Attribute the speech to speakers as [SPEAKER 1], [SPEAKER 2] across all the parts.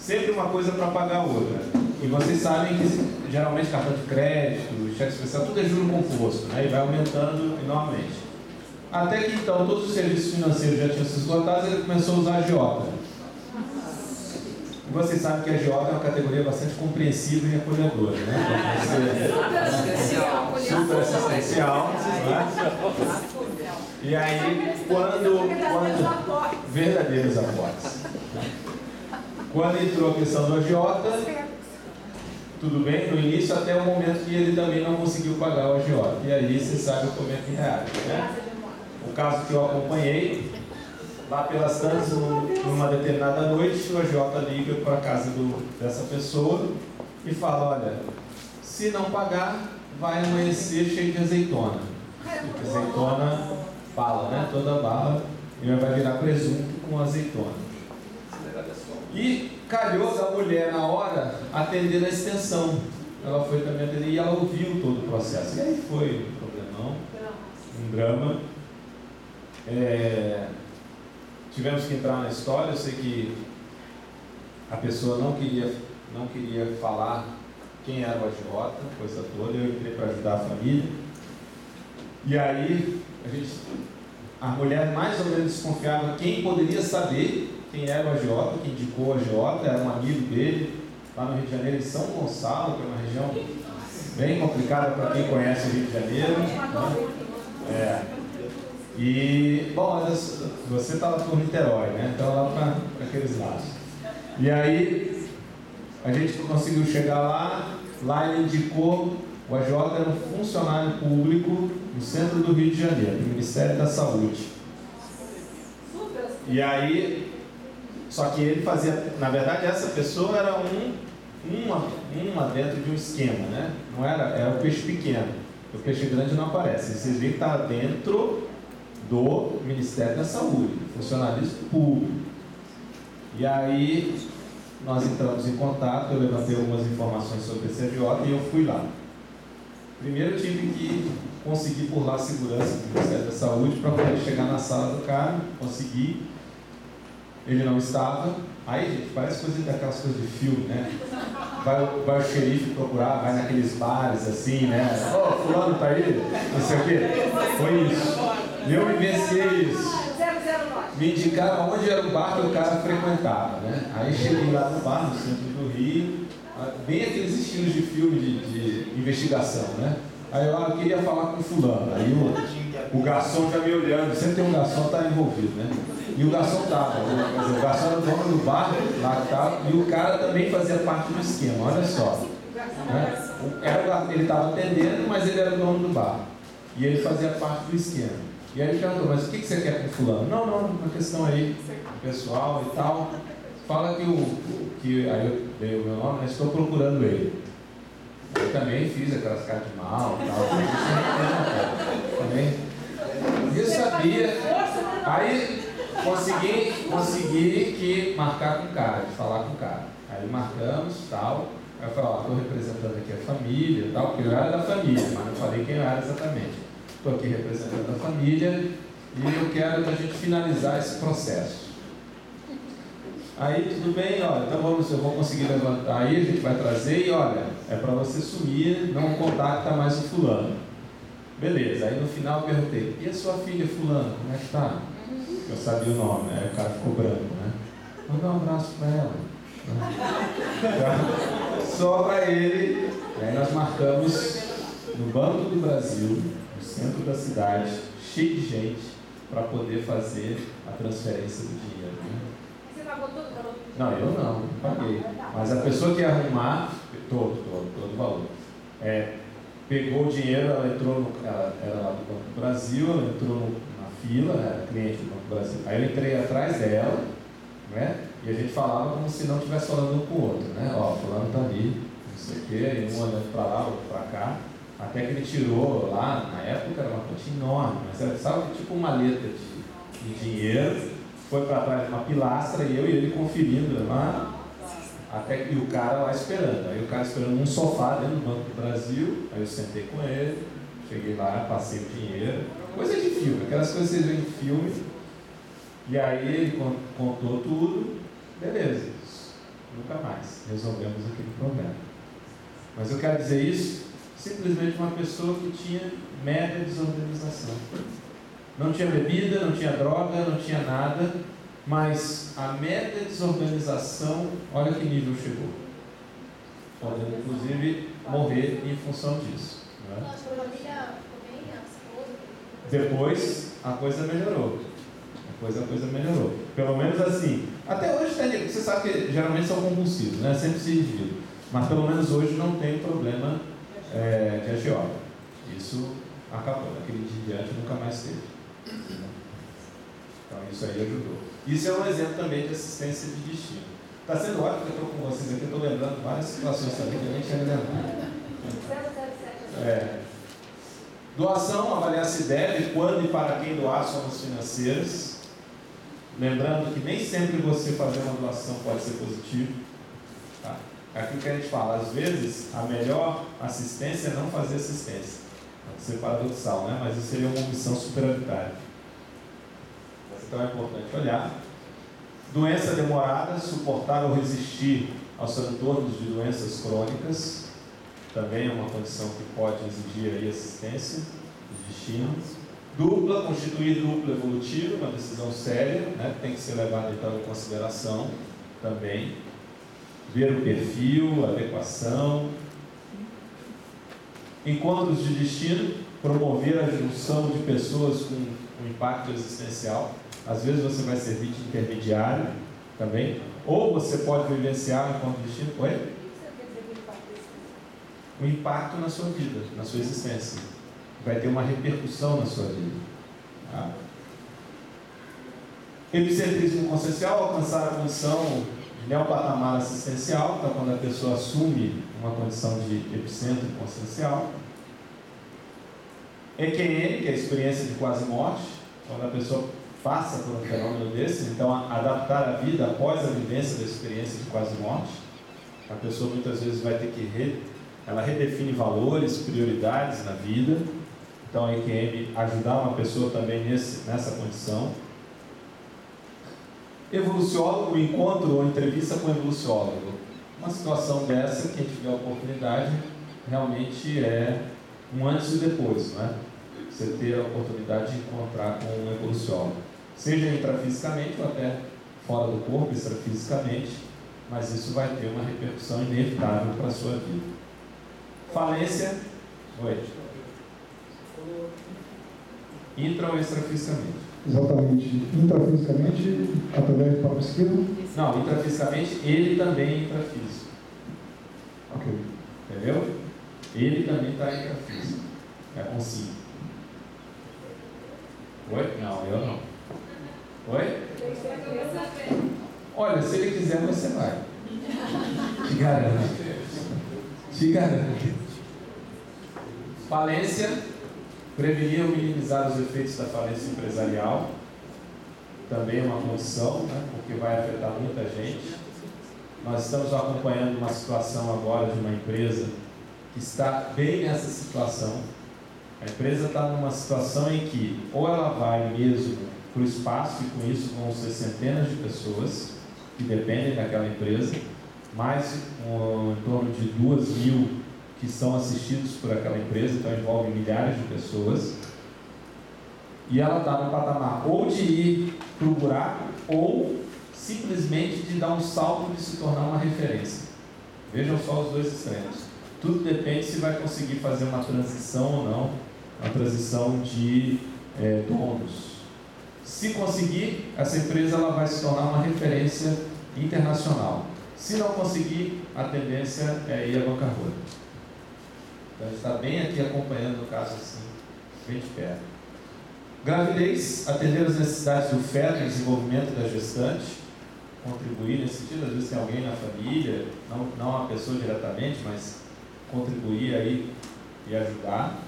[SPEAKER 1] sempre uma coisa para pagar a outra. E vocês sabem que geralmente cartão de crédito, cheque especial, tudo é juro composto, né? E vai aumentando enormemente. Até que então todos os serviços financeiros já tinham se esgotado e ele começou a usar a agiota. E vocês sabem que a agiota é uma categoria bastante compreensiva e acolhedora, né? Super assistencial, né? E aí, verdadeiros aportes. Quando entrou a questão do agiota, tudo bem, no início, até o momento que ele também não conseguiu pagar o agiota. E aí você sabe como é que reage, né? O caso que eu acompanhei, lá pelas tantas, numa determinada noite, o agiota liga para a casa dessa pessoa e fala: olha, se não pagar, vai amanhecer cheio de azeitona. Azeitona, bala, né? Toda bala, e vai virar presunto com azeitona. E calhou da mulher na hora atender a extensão. Ela foi também atender e ela ouviu todo o processo. E aí foi um problemão, um drama. Tivemos que entrar na história. Eu sei que a pessoa não queria falar quem era o agiota, coisa toda. Eu entrei para ajudar a família. E aí a mulher mais ou menos desconfiava quem poderia saber quem era o agiota, quem indicou o agiota, era um amigo dele, lá no Rio de Janeiro, em São Gonçalo, que é uma região bem complicada para quem conhece o Rio de Janeiro. Né? E, bom, você estava por Niterói, né? Então lá para aqueles lados. E aí, a gente conseguiu chegar lá ele indicou, o agiota era um funcionário público no centro do Rio de Janeiro, do Ministério da Saúde. E aí, só que ele fazia, na verdade, essa pessoa era uma dentro de um esquema, né? Não era o peixe pequeno. O peixe grande não aparece. Vocês veem que está dentro do Ministério da Saúde, funcionalismo público. E aí, nós entramos em contato, eu levantei algumas informações sobre esse agiota e eu fui lá. Primeiro eu tive que conseguir por lá a segurança do Ministério da Saúde para poder chegar na sala do cara, consegui. Ele não estava. Aí, gente, parece daquelas coisas de filme, né? Vai o xerife procurar, vai naqueles bares assim, né? Fulano tá aí? Não sei o quê. Foi isso. E eu vivenciei isso. Me indicaram onde era o bar que o cara frequentava, né? Aí cheguei lá no bar, no centro do Rio, bem aqueles estilos de filme de investigação, né? Aí eu queria falar com fulano. Aí o garçom já me olhando, sempre tem um garçom que está envolvido, né? E o garçom estava, o garçom era o dono do bar, lá que estava, e o cara também fazia parte do esquema, olha só. Né? Ele estava atendendo, mas ele era o dono do bar. E ele fazia parte do esquema. E aí ele perguntou: mas o que você quer com fulano? Não, uma questão aí, pessoal e tal. Fala que aí eu dei o meu nome, mas estou procurando ele. Eu também fiz aquelas caras de mal e tal. Também. Eu sabia. Aí consegui que marcar com o cara, de falar com o cara. Aí marcamos e tal. Aí eu falei: estou representando aqui a família e tal, porque eu era da família, mas não falei quem eu era exatamente. Estou aqui representando a família e eu quero que a gente finalizar esse processo. Aí, tudo bem, olha, então eu vou conseguir levantar aí, a gente vai trazer e olha, é para você sumir, não contacta mais o fulano. Beleza, aí no final eu perguntei: e a sua filha fulano, como é que está? Eu sabia o nome, né? O cara ficou branco, né? Manda um abraço para ela. Só para ele. E aí nós marcamos no Banco do Brasil, no centro da cidade, cheio de gente, para poder fazer a transferência do dinheiro. Né?
[SPEAKER 2] Você pagou tudo?
[SPEAKER 1] Não, eu não paguei. Mas a pessoa que ia arrumar, todo o valor. Pegou o dinheiro, ela era lá do Banco do Brasil, ela entrou na fila, era cliente do Banco do Brasil. Aí eu entrei atrás dela, né? E a gente falava como se não estivesse falando um com o outro, né? Fulano tá ali, não sei o quê, e um olhando para lá, outro para cá. Até que ele tirou lá, na época era uma quantia enorme, mas era, sabe, tipo uma maleta de dinheiro, foi para trás de uma pilastra e eu e ele conferindo lá, até que o cara lá esperando. Aí o cara esperando num sofá dentro do Banco do Brasil, aí eu sentei com ele, cheguei lá, passei o dinheiro, coisa de filme, aquelas coisas que vocês veem em filme, e aí ele contou tudo, beleza. nunca mais resolvemos aquele problema. Mas eu quero dizer isso, simplesmente uma pessoa que tinha mega desorganização. Não tinha bebida, não tinha droga, não tinha nada, mas a mega desorganização, olha que nível chegou. Podendo, inclusive, morrer em função disso. Né? Depois, a coisa melhorou. Depois a coisa melhorou. Pelo menos assim. Até hoje, você sabe que geralmente são compulsivos, né? Sempre se dividem. Mas pelo menos hoje não tem problema de agiota. Isso acabou. Daquele dia em diante nunca mais teve. Então isso aí ajudou. Isso é um exemplo também de assistência de destino. Está sendo ótimo que eu estou com vocês aqui, eu estou lembrando várias situações também que a gente ainda lembra. Doação, avaliar se deve, quando e para quem doar somos financeiras. Lembrando que nem sempre você fazer uma doação pode ser positivo. Tá? É aquilo que a gente fala, às vezes a melhor assistência é não fazer assistência. Pode ser paradoxal, né? Mas isso seria uma omissão superavitária. Então é importante olhar. Doença demorada, suportar ou resistir aos transtornos de doenças crônicas, também é uma condição que pode exigir aí assistência de destino. Dupla, constituir dupla evolutiva, uma decisão séria, né, que tem que ser levada então em consideração também. Ver o perfil, adequação. Encontros de destino, promover a junção de pessoas com um impacto existencial. Às vezes você vai servir de intermediário também, ou você pode vivenciar um encontro de destino. Oi? O impacto na sua vida, na sua existência. Vai ter uma repercussão na sua vida. Tá? Epicentrismo consciencial, alcançar a condição de neopatamar assistencial, então quando a pessoa assume uma condição de epicentro consciencial. EQM, que é a experiência de quase morte, quando a pessoa passa por um fenômeno desse, então adaptar a vida após a vivência da experiência de quase morte. A pessoa muitas vezes vai ter que ela redefine valores, prioridades na vida. Então a EQM ajudar uma pessoa também nessa condição. Evoluciólogo, encontro ou entrevista com o evoluciólogo. Uma situação dessa, quem tiver a oportunidade, realmente é um antes e depois, não é? Você ter a oportunidade de encontrar com um evoluciólogo. Seja intrafisicamente ou até fora do corpo, extrafisicamente, mas isso vai ter uma repercussão inevitável para a sua vida. Falência. Oi. Intra ou extrafisicamente?
[SPEAKER 2] Exatamente. Intrafisicamente, através do próprio esquema?
[SPEAKER 1] Não, intrafisicamente, ele também é intrafísico.
[SPEAKER 2] Ok.
[SPEAKER 1] Entendeu? Ele também está intrafísico. É consigo. Oi? Não, eu não. Oi? Olha, se ele quiser, você vai. Te garanto. Te garanto. Falência. Prevenir ou minimizar os efeitos da falência empresarial. Também é uma condição, né, porque vai afetar muita gente. Nós estamos acompanhando uma situação agora de uma empresa que está bem nessa situação. A empresa está numa situação em que ou ela vai mesmo para o espaço, e com isso vão ser centenas de pessoas que dependem daquela empresa, mais em torno de 2.000 que são assistidos por aquela empresa, então envolve milhares de pessoas, e ela está no patamar ou de ir para o buraco, ou simplesmente de dar um salto de se tornar uma referência. Vejam só os dois extremos. Tudo depende se vai conseguir fazer uma transição ou não, uma transição de donos. Se conseguir, essa empresa ela vai se tornar uma referência internacional. Se não conseguir, a tendência é ir à bancarrota. Então, a gente está bem aqui acompanhando o caso assim, bem de perto. Gravidez, atender as necessidades do feto e desenvolvimento da gestante, contribuir nesse sentido. Às vezes tem alguém na família, não uma pessoa diretamente, mas contribuir aí e ajudar.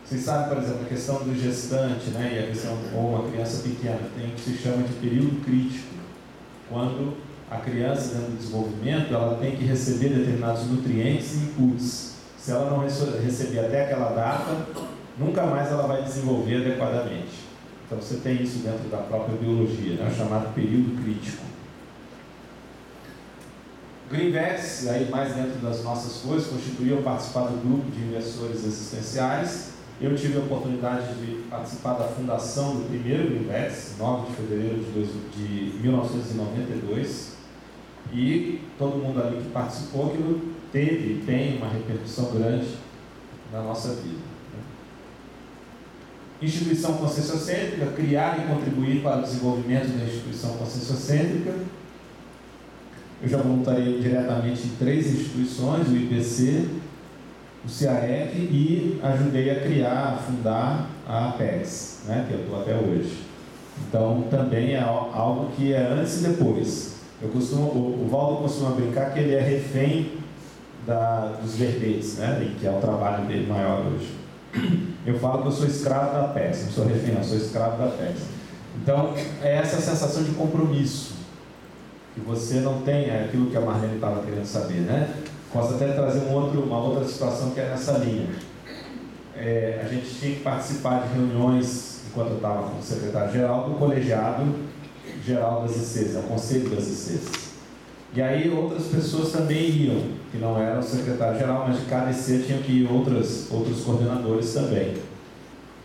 [SPEAKER 1] Vocês sabem, por exemplo, a questão do gestante, né, e a questão ou uma criança pequena, tem o que se chama de período crítico, quando a criança, dentro do desenvolvimento, ela tem que receber determinados nutrientes e inputs. Se ela não receber até aquela data, nunca mais ela vai desenvolver adequadamente. Então você tem isso dentro da própria biologia, né, chamado período crítico. Greenvex, aí mais dentro das nossas coisas, constituiu participar do grupo de investidores existenciais. Eu tive a oportunidade de participar da fundação do primeiro Greenvex, 9 de fevereiro de 1992, e todo mundo ali que participou, aquilo teve e tem uma repercussão grande na nossa vida. Instituição conscienciocêntrica, criar e contribuir para o desenvolvimento da instituição conscienciocêntrica. Eu já voluntariei diretamente em 3 instituições, o IPC, o CAEC, e ajudei a criar, a fundar a Apex, né, que eu estou até hoje. Então, também é algo que é antes e depois. O Valdo costuma brincar que ele é refém dos verbetes, né, que é o trabalho dele maior hoje. Eu falo que eu sou escravo da Apex, não sou refém, não, sou escravo da Apex. Então, é essa sensação de compromisso, que você não tem, é aquilo que a Marlene estava querendo saber, né? Posso até trazer uma outra situação que é nessa linha. A gente tinha que participar de reuniões, enquanto eu estava como secretário-geral, do colegiado geral das ICs, o conselho das ICs. E aí outras pessoas também iam, que não eram o secretário-geral, mas de cada IC tinham que ir outros coordenadores também.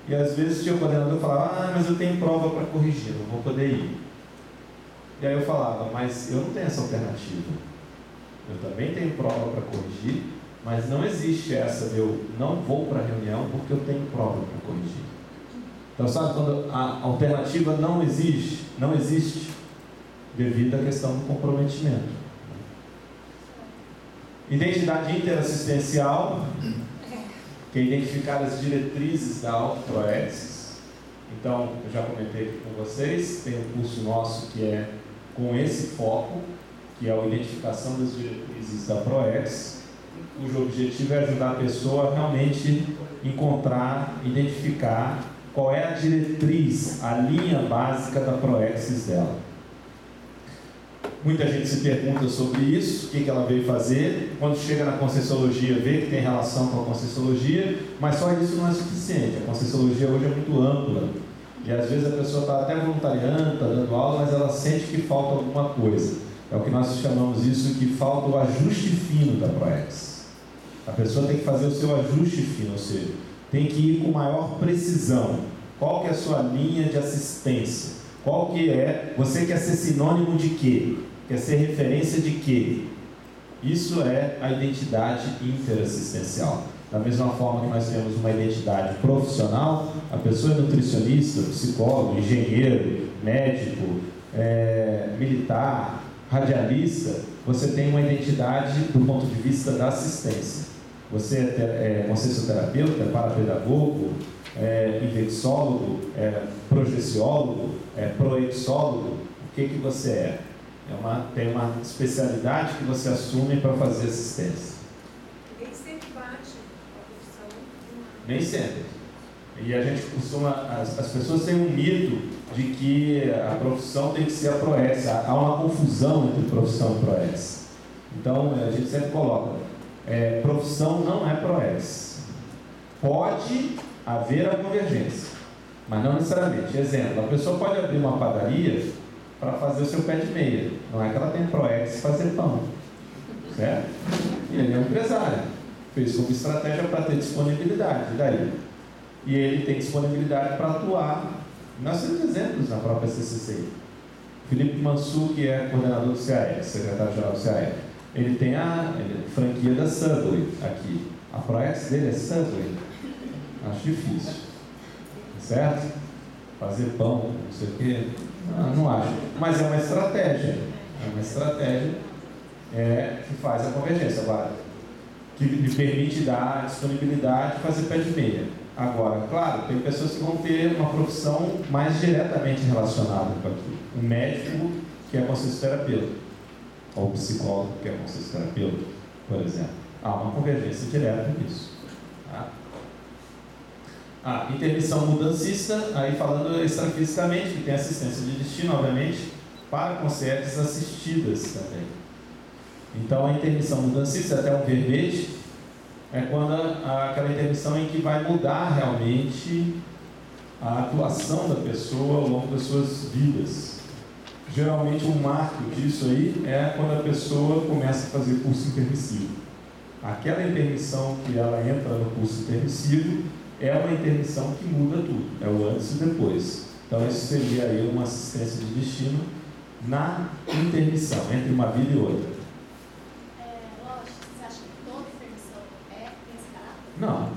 [SPEAKER 1] E às vezes tinha o coordenador que falava, mas eu tenho prova para corrigir, não vou poder ir. E aí eu falava, mas eu não tenho essa alternativa. Eu também tenho prova para corrigir, mas não existe essa de eu não vou para a reunião porque eu tenho prova para corrigir. Então, sabe, quando a alternativa não existe devido à questão do comprometimento. Identidade interassistencial, que é identificar as diretrizes da Autoproexis. Então, eu já comentei aqui com vocês, tem um curso nosso que é com esse foco, que é a identificação das diretrizes da Proex, cujo objetivo é ajudar a pessoa a realmente encontrar, identificar qual é a diretriz, a linha básica da Proexis dela. Muita gente se pergunta sobre isso, o que ela veio fazer. Quando chega na Conscienciologia, vê que tem relação com a Conscienciologia, mas só isso não é suficiente. A Conscienciologia hoje é muito ampla. E às vezes a pessoa está até voluntariando, está dando aula, mas ela sente que falta alguma coisa. É o que nós chamamos isso, que falta o ajuste fino da Proex. A pessoa tem que fazer o seu ajuste fino, ou seja, tem que ir com maior precisão. Qual que é a sua linha de assistência? Qual que é? Você quer ser sinônimo de quê? Quer ser referência de quê? Isso é a identidade interassistencial. Da mesma forma que nós temos uma identidade profissional, a pessoa é nutricionista, psicólogo, engenheiro, médico, militar, radialista, você tem uma identidade do ponto de vista da assistência. Você é consciencioterapeuta, é parapedagogo, infecciólogo, progeciólogo, proexólogo. O que você é? Tem uma especialidade que você assume para fazer assistência.
[SPEAKER 3] Nem sempre bate a profissão.
[SPEAKER 1] Nem sempre. E a gente costuma, as pessoas têm um mito de que a profissão tem que ser a Proex. Há uma confusão entre profissão e Proex. Então a gente sempre coloca, profissão não é Proex. Pode haver a convergência, mas não necessariamente. Exemplo, a pessoa pode abrir uma padaria para fazer o seu pé de meia. Não é que ela tem Proex fazer pão, certo? E ele é um empresário, fez como estratégia para ter disponibilidade, daí. E ele tem disponibilidade para atuar. Nós temos exemplos na própria CCC. Felipe Mansur, que é coordenador do CAE, secretário-geral do CAE, ele tem a franquia da Subway aqui. A Proex dele é Subway. Acho difícil, certo? Fazer pão, não sei o quê, não acho. Mas é uma estratégia. Que faz a convergência, agora, que lhe permite dar disponibilidade de fazer pé de meia. Agora, claro, tem pessoas que vão ter uma profissão mais diretamente relacionada com aquilo. Um médico que é consciencioterapeuta, ou um psicólogo que é consciencioterapeuta, por exemplo. Há uma convergência direta nisso. Tá? Intermissão mudancista, aí falando extrafisicamente, que tem assistência de destino, obviamente, para consciências assistidas também. Então, a intermissão mudancista, até um verbete, é quando aquela intermissão em que vai mudar realmente a atuação da pessoa ao longo das suas vidas. Geralmente o marco disso aí é quando a pessoa começa a fazer curso intermissivo. Aquela intermissão que ela entra no curso intermissivo é uma intermissão que muda tudo, é o antes e depois. Então isso seria aí uma assistência de destino na intermissão, entre uma vida e outra.
[SPEAKER 4] Lógico, você acha que toda intermissão tem esse caráter?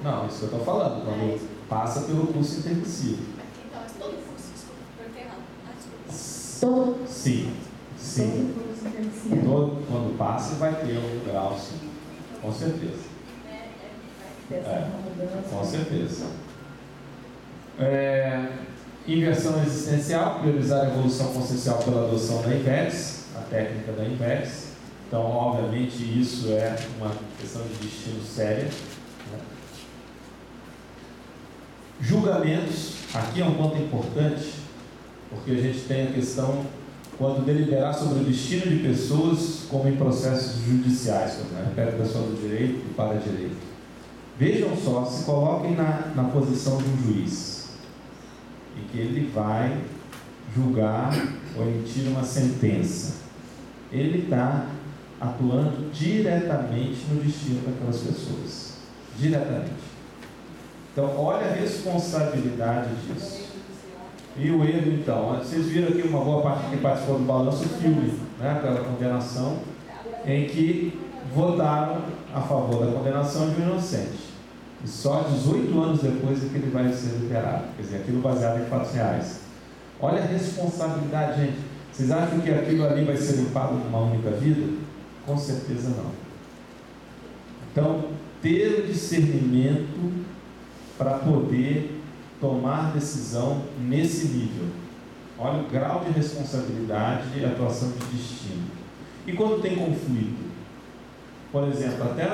[SPEAKER 1] Não, isso que eu estou falando, quando passa pelo curso intermissivo.
[SPEAKER 4] Então, é todo curso, desculpa, porque errado.
[SPEAKER 2] Todo.
[SPEAKER 1] Sim. Quando passa vai ter um grau, sim. Com certeza. Com certeza. Inversão existencial, priorizar a evolução consciencial pela adoção da INVEX, a técnica da INVEX. Então, obviamente, isso é uma questão de destino séria. Né? Julgamentos, aqui é um ponto importante, porque a gente tem a questão quando deliberar sobre o destino de pessoas como em processos judiciais, né? Pega o pessoal do direito e para direito. Vejam só, se coloquem na posição de um juiz e que ele vai julgar ou emitir uma sentença. Ele está atuando diretamente no destino daquelas pessoas. Diretamente. Então, olha a responsabilidade disso. E o erro, então, vocês viram aqui uma boa parte que participou do balanço, o filme, né, aquela condenação, em que votaram a favor da condenação de um inocente. E só 18 anos depois é que ele vai ser liberado. Quer dizer, aquilo baseado em fatos reais. Olha a responsabilidade, gente. Vocês acham que aquilo ali vai ser limpado numa única vida? Com certeza não. Então, ter o discernimento para poder tomar decisão nesse nível. Olha o grau de responsabilidade e atuação de destino. E quando tem conflito? Por exemplo, até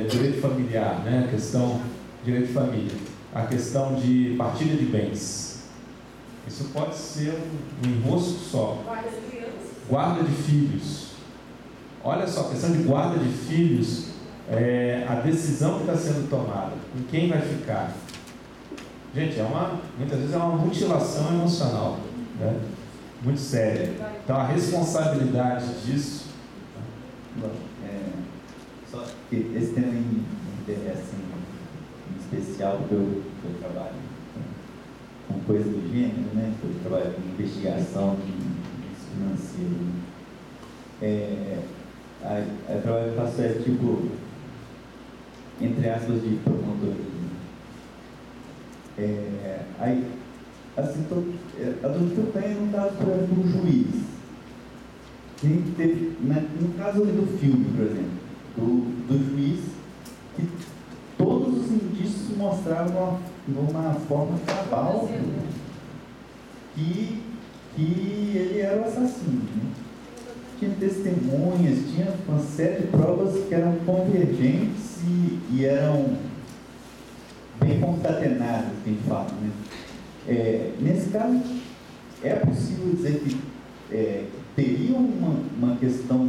[SPEAKER 1] direito familiar, né? A questão direito de família, a questão de partilha de bens. Isso pode ser um enrosco só. Guarda de filhos. Olha só, a questão de guarda de filhos, a decisão que está sendo tomada, com quem vai ficar. Gente, muitas vezes é uma mutilação emocional, né? Muito séria. Então, a responsabilidade disso...
[SPEAKER 5] Só que esse tema me interessa em especial, porque eu trabalho com coisa do gênero, né? Eu trabalho com investigação financeira. A trabalho que eu faço tipo, entre aspas, de promotoria. Assim, a dúvida que eu tenho no caso, por exemplo, do juiz. No caso ali do filme, por exemplo, do juiz, que todos os indícios mostravam numa forma cabal que ele era o assassino. Né? Tinha testemunhas, tinha uma série de provas que eram convergentes e eram bem concatenadas, que a gente fala. Né? Nesse caso, é possível dizer que teria uma questão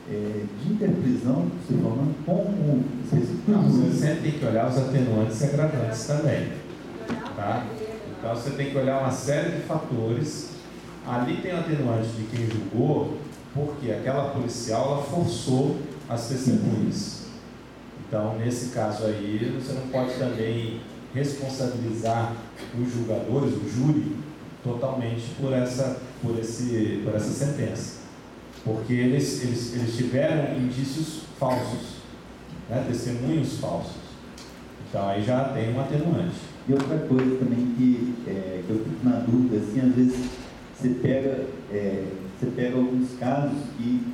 [SPEAKER 5] de interprisão se formando como...
[SPEAKER 1] Não, você sempre tem que olhar os atenuantes e agravantes também. Tá? Então você tem que olhar uma série de fatores. Ali tem o atenuante de quem julgou, porque aquela policial ela forçou as testemunhas. Então, nesse caso aí, você não pode também responsabilizar os julgadores, o júri, totalmente por essa sentença. Porque eles tiveram indícios falsos, né? Testemunhos falsos. Então, aí já tem um atenuante.
[SPEAKER 5] E outra coisa também que eu fico na dúvida, assim, às vezes você pega alguns casos que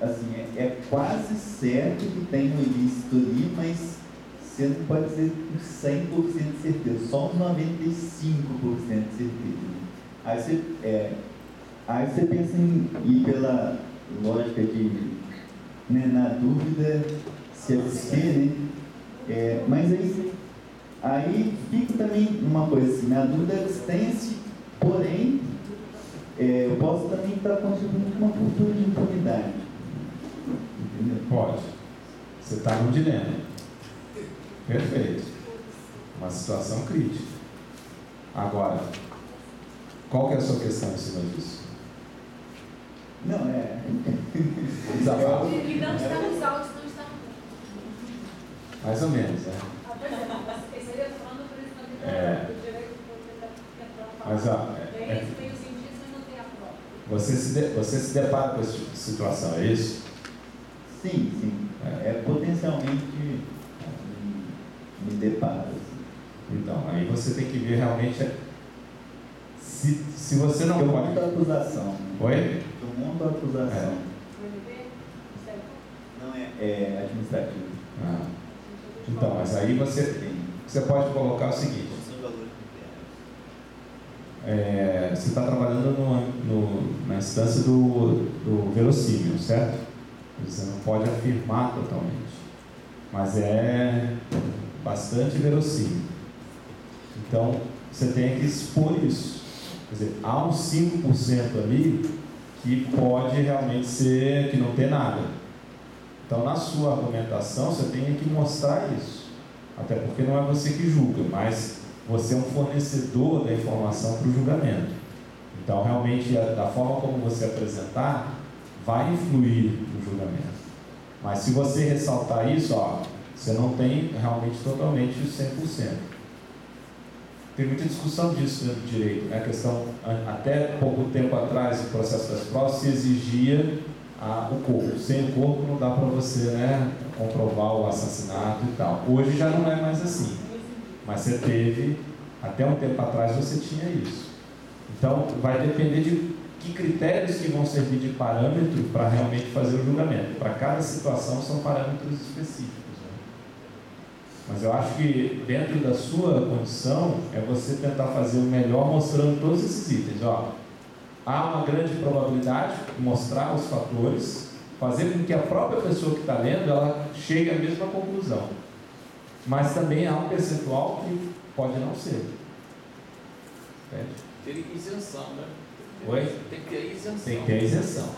[SPEAKER 5] assim, é quase certo que tem um ilícito ali, mas você não pode dizer com 100% de certeza, só uns 95% de certeza. Aí você pensa em ir pela lógica de, né, na dúvida, se abster, né? Mas aí fica também uma coisa assim, na dúvida abstém-se, porém, eu posso também estar contribuindo com uma cultura de impunidade. Entendeu?
[SPEAKER 1] Pode. Você está num dilema. Perfeito. Uma situação crítica. Agora, qual que é a sua questão em cima disso?
[SPEAKER 5] Não, é.
[SPEAKER 1] Desabafo.
[SPEAKER 3] E não estamos altos, não estamos.
[SPEAKER 1] Mais ou menos, né?
[SPEAKER 3] Pois é, esse aí eu tô falando por isso que
[SPEAKER 1] É. Mas,
[SPEAKER 3] tem os indícios e não tem a prova.
[SPEAKER 1] você se depara com esse tipo de situação, é isso?
[SPEAKER 5] Sim, sim. Potencialmente me deparo. Assim.
[SPEAKER 1] Então, aí você tem que ver realmente se você não
[SPEAKER 5] eu
[SPEAKER 1] pode...
[SPEAKER 5] monto a acusação.
[SPEAKER 1] Oi?
[SPEAKER 5] Eu monto a acusação. Não é administrativo.
[SPEAKER 1] Ah. Então, mas aí você pode colocar o seguinte: você está trabalhando na instância do verossímil, certo? Você não pode afirmar totalmente, mas é bastante verossímil. Então, você tem que expor isso. Quer dizer, há uns 5% ali que pode realmente ser que não tem nada. Então, na sua argumentação, você tem que mostrar isso. Até porque não é você que julga, mas você é um fornecedor da informação para o julgamento. Então, realmente, da forma como você apresentar, vai influir no julgamento. Mas se você ressaltar isso, você não tem realmente totalmente os 100%. Tem muita discussão disso dentro do direito. A questão, até pouco tempo atrás, o processo das provas se exigia o corpo. Sem o corpo não dá para você, comprovar o assassinato e tal. Hoje já não é mais assim. Mas você teve, até um tempo atrás você tinha isso. Então, vai depender de que critérios que vão servir de parâmetro para realmente fazer o julgamento. Para cada situação são parâmetros específicos. Mas eu acho que dentro da sua condição é você tentar fazer o melhor mostrando todos esses itens. Há uma grande probabilidade de mostrar os fatores, fazer com que a própria pessoa que está lendo ela chegue à mesma conclusão. Mas também há um percentual que pode não ser. Entende?
[SPEAKER 6] Teria isenção, né?
[SPEAKER 1] Oi?
[SPEAKER 6] Tem que ter isenção.
[SPEAKER 1] Tem que ter isenção.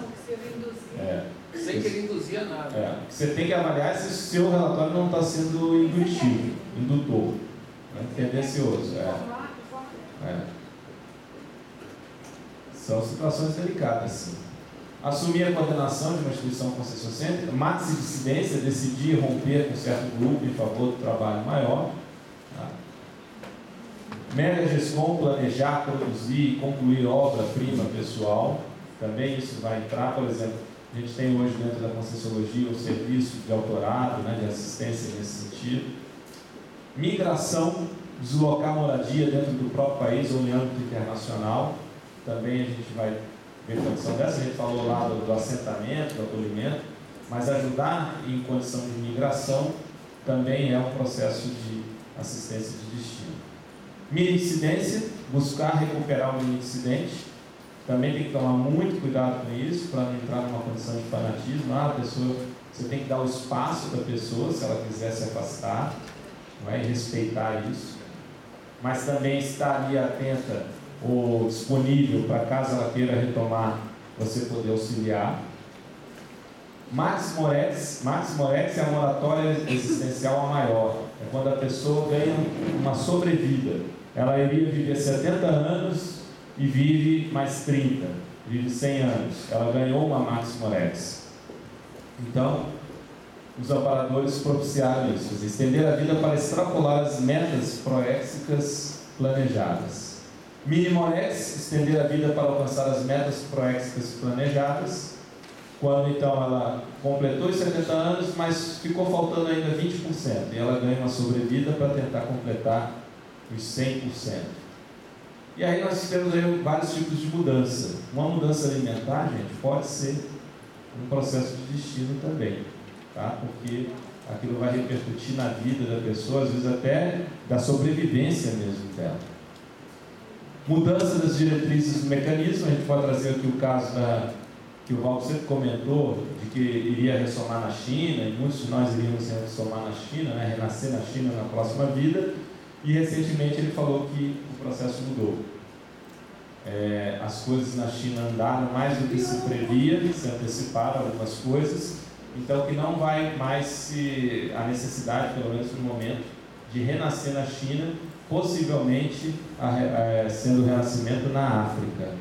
[SPEAKER 6] Sem querer induzir a nada.
[SPEAKER 1] Você tem que avaliar se o seu relatório não está sendo indutivo, indutor, tendencioso. São situações delicadas, sim. Assumir a coordenação de uma instituição concessionocêntrica, maxi dissidência, decidir romper com certo grupo em favor do trabalho maior. Mega GESCOM, planejar, produzir e concluir obra-prima pessoal. Também isso vai entrar, por exemplo, a gente tem hoje dentro da Conscienciologia o serviço de autorado, de assistência nesse sentido. Migração, deslocar moradia dentro do próprio país ou em âmbito internacional. Também a gente vai ver condição dessa. A gente falou lá do assentamento, do acolhimento, mas ajudar em condição de migração também é um processo de assistência de destino. Mini-incidência, buscar recuperar o mini-incidente. Também tem que tomar muito cuidado com isso, para não entrar numa condição de fanatismo. A pessoa, você tem que dar o espaço da pessoa, se ela quiser se afastar, e respeitar isso. Mas também estar ali atenta ou disponível para caso ela queira retomar, você poder auxiliar. Max Moretti é a moratória existencial a maior. É quando a pessoa ganha uma sobrevida. Ela iria viver 70 anos e vive mais 30, vive 100 anos. Ela ganhou uma Max Moretti. Então, os amparadores propiciaram isso, estender a vida para extrapolar as metas proéxicas planejadas. Mini Moretti, estender a vida para alcançar as metas proéxicas planejadas. Quando então ela completou os 70 anos, mas ficou faltando ainda 20%, e ela ganha uma sobrevida para tentar completar os 100%. E aí nós temos aí vários tipos de mudança. Uma mudança alimentar, gente, pode ser um processo de destino também, tá? Porque aquilo vai repercutir na vida da pessoa, às vezes até da sobrevivência mesmo dela. Mudança das diretrizes do mecanismo, a gente pode trazer aqui o caso que o Valdo sempre comentou, de que iria ressomar na China, e muitos de nós iríamos ressomar na China, renascer na China na próxima vida, e recentemente ele falou que o processo mudou. As coisas na China andaram mais do que se previa, se anteciparam algumas coisas, então que não vai mais a necessidade, pelo menos no momento, de renascer na China possivelmente sendo o renascimento na África.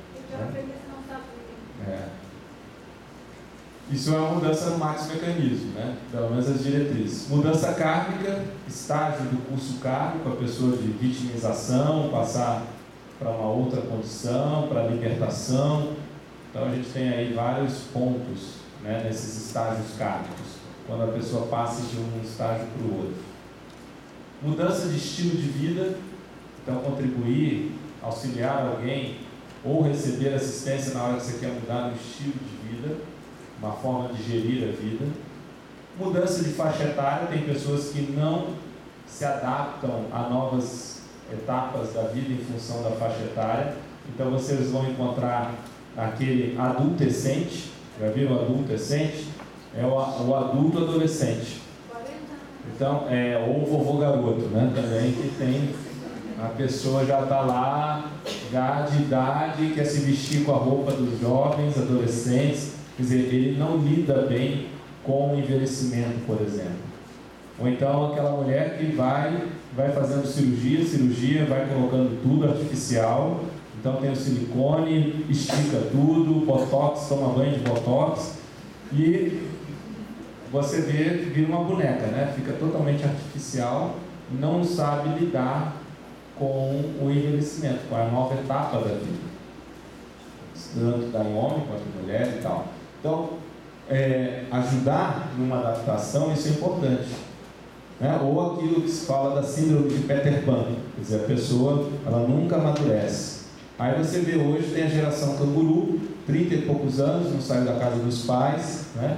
[SPEAKER 1] Isso é uma mudança no maxi-mecanismo, né? Pelo menos as diretrizes. Mudança kármica, estágio do curso kármico, a pessoa de vitimização, passar para uma outra condição, para libertação. Então a gente tem aí vários pontos, né, nesses estágios kármicos, quando a pessoa passa de um estágio para o outro. Mudança de estilo de vida, então contribuir, auxiliar alguém ou receber assistência na hora que você quer mudar no estilo de vida, uma forma de gerir a vida. Mudança de faixa etária, tem pessoas que não se adaptam a novas etapas da vida em função da faixa etária, então vocês vão encontrar aquele adultescente, já viram o adultescente? É o adulto adolescente. Então, ou o vovô garoto, né? Também que tem, a pessoa já está lá, já de idade, quer se vestir com a roupa dos jovens, adolescentes, quer dizer, ele não lida bem com o envelhecimento, por exemplo. Ou então aquela mulher que vai fazendo cirurgia, vai colocando tudo artificial, então tem o silicone, estica tudo, botox, toma banho de botox, e você vira uma boneca, né? Fica totalmente artificial, não sabe lidar com o envelhecimento, com a nova etapa da vida, tanto da homem quanto da mulher e tal. Então, ajudar numa adaptação, isso é importante, né? Ou aquilo que se fala da síndrome de Peter Pan, quer dizer, a pessoa ela nunca amadurece. Aí você vê hoje, tem a geração canguru, 30 e poucos anos, não saiu da casa dos pais, né?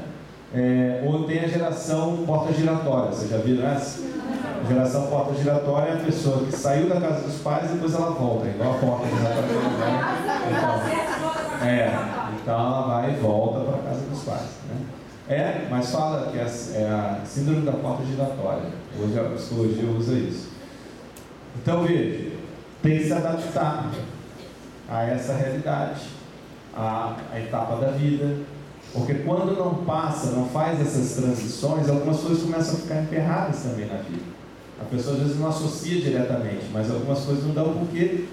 [SPEAKER 1] Ou tem a geração porta giratória, vocês já viram essa? A geração porta giratória é a pessoa que saiu da casa dos pais e depois ela volta, igual a porta giratória. Então ela vai e volta para a casa dos pais, né? Mas fala que é a síndrome da porta giratória. Hoje a psicologia usa isso. Então veja, tem que se adaptar a essa realidade, a etapa da vida, porque quando não passa, não faz essas transições, algumas coisas começam a ficar emperradas também na vida. A pessoa às vezes não associa diretamente, mas algumas coisas não dão porque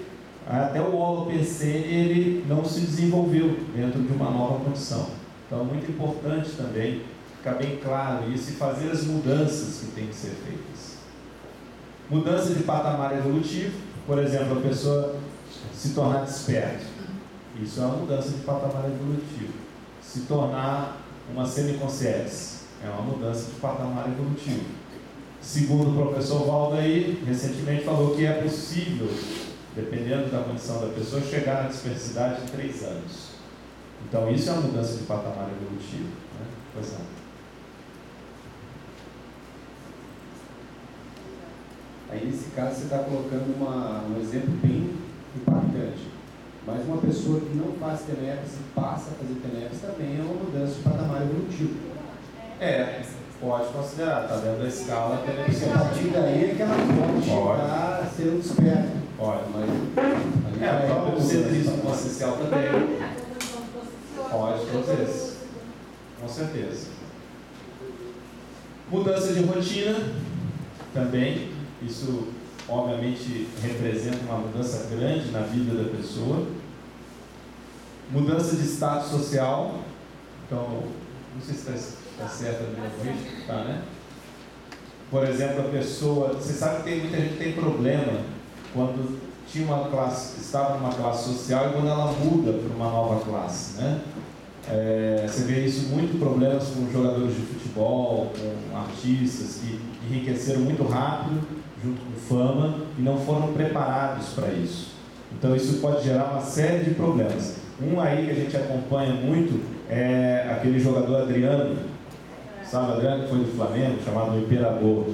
[SPEAKER 1] até o holopensene ele não se desenvolveu dentro de uma nova condição. Então é muito importante também ficar bem claro isso e fazer as mudanças que têm que ser feitas. Mudança de patamar evolutivo, por exemplo, a pessoa se tornar desperto. Isso é uma mudança de patamar evolutivo. Se tornar uma semiconsciência é uma mudança de patamar evolutivo. Segundo o professor Valdair, recentemente falou que é possível, dependendo da condição da pessoa, chegar na dispersidade em 3 anos. Então isso é uma mudança de patamar evolutivo, né? Pois não.
[SPEAKER 7] Aí nesse caso você está colocando um exemplo bem impactante. Mas uma pessoa que não faz TENEPS e passa a fazer TENEPS também é uma mudança de patamar evolutivo.
[SPEAKER 1] Pode considerar, está dentro da escala
[SPEAKER 7] TENEPS. A partir daí é que ela pode chegar a ser um desperto.
[SPEAKER 1] Pode, mas... o próprio centrismo consciencial também. Pode, todos esses. Com certeza. Mudança de rotina também. Isso, obviamente, representa uma mudança grande na vida da pessoa. Mudança de status social. Então, não sei se está certo a minha lista, tá, né? Por exemplo, a pessoa... Você sabe que tem muita gente que tem problema quando tinha uma classe, estava numa classe social e quando ela muda para uma nova classe, né? Você vê isso, muito problemas com jogadores de futebol, com artistas que enriqueceram muito rápido, junto com fama, e não foram preparados para isso. Então isso pode gerar uma série de problemas. Um aí que a gente acompanha muito é aquele jogador Adriano, sabe, Adriano, que foi do Flamengo, chamado Imperador.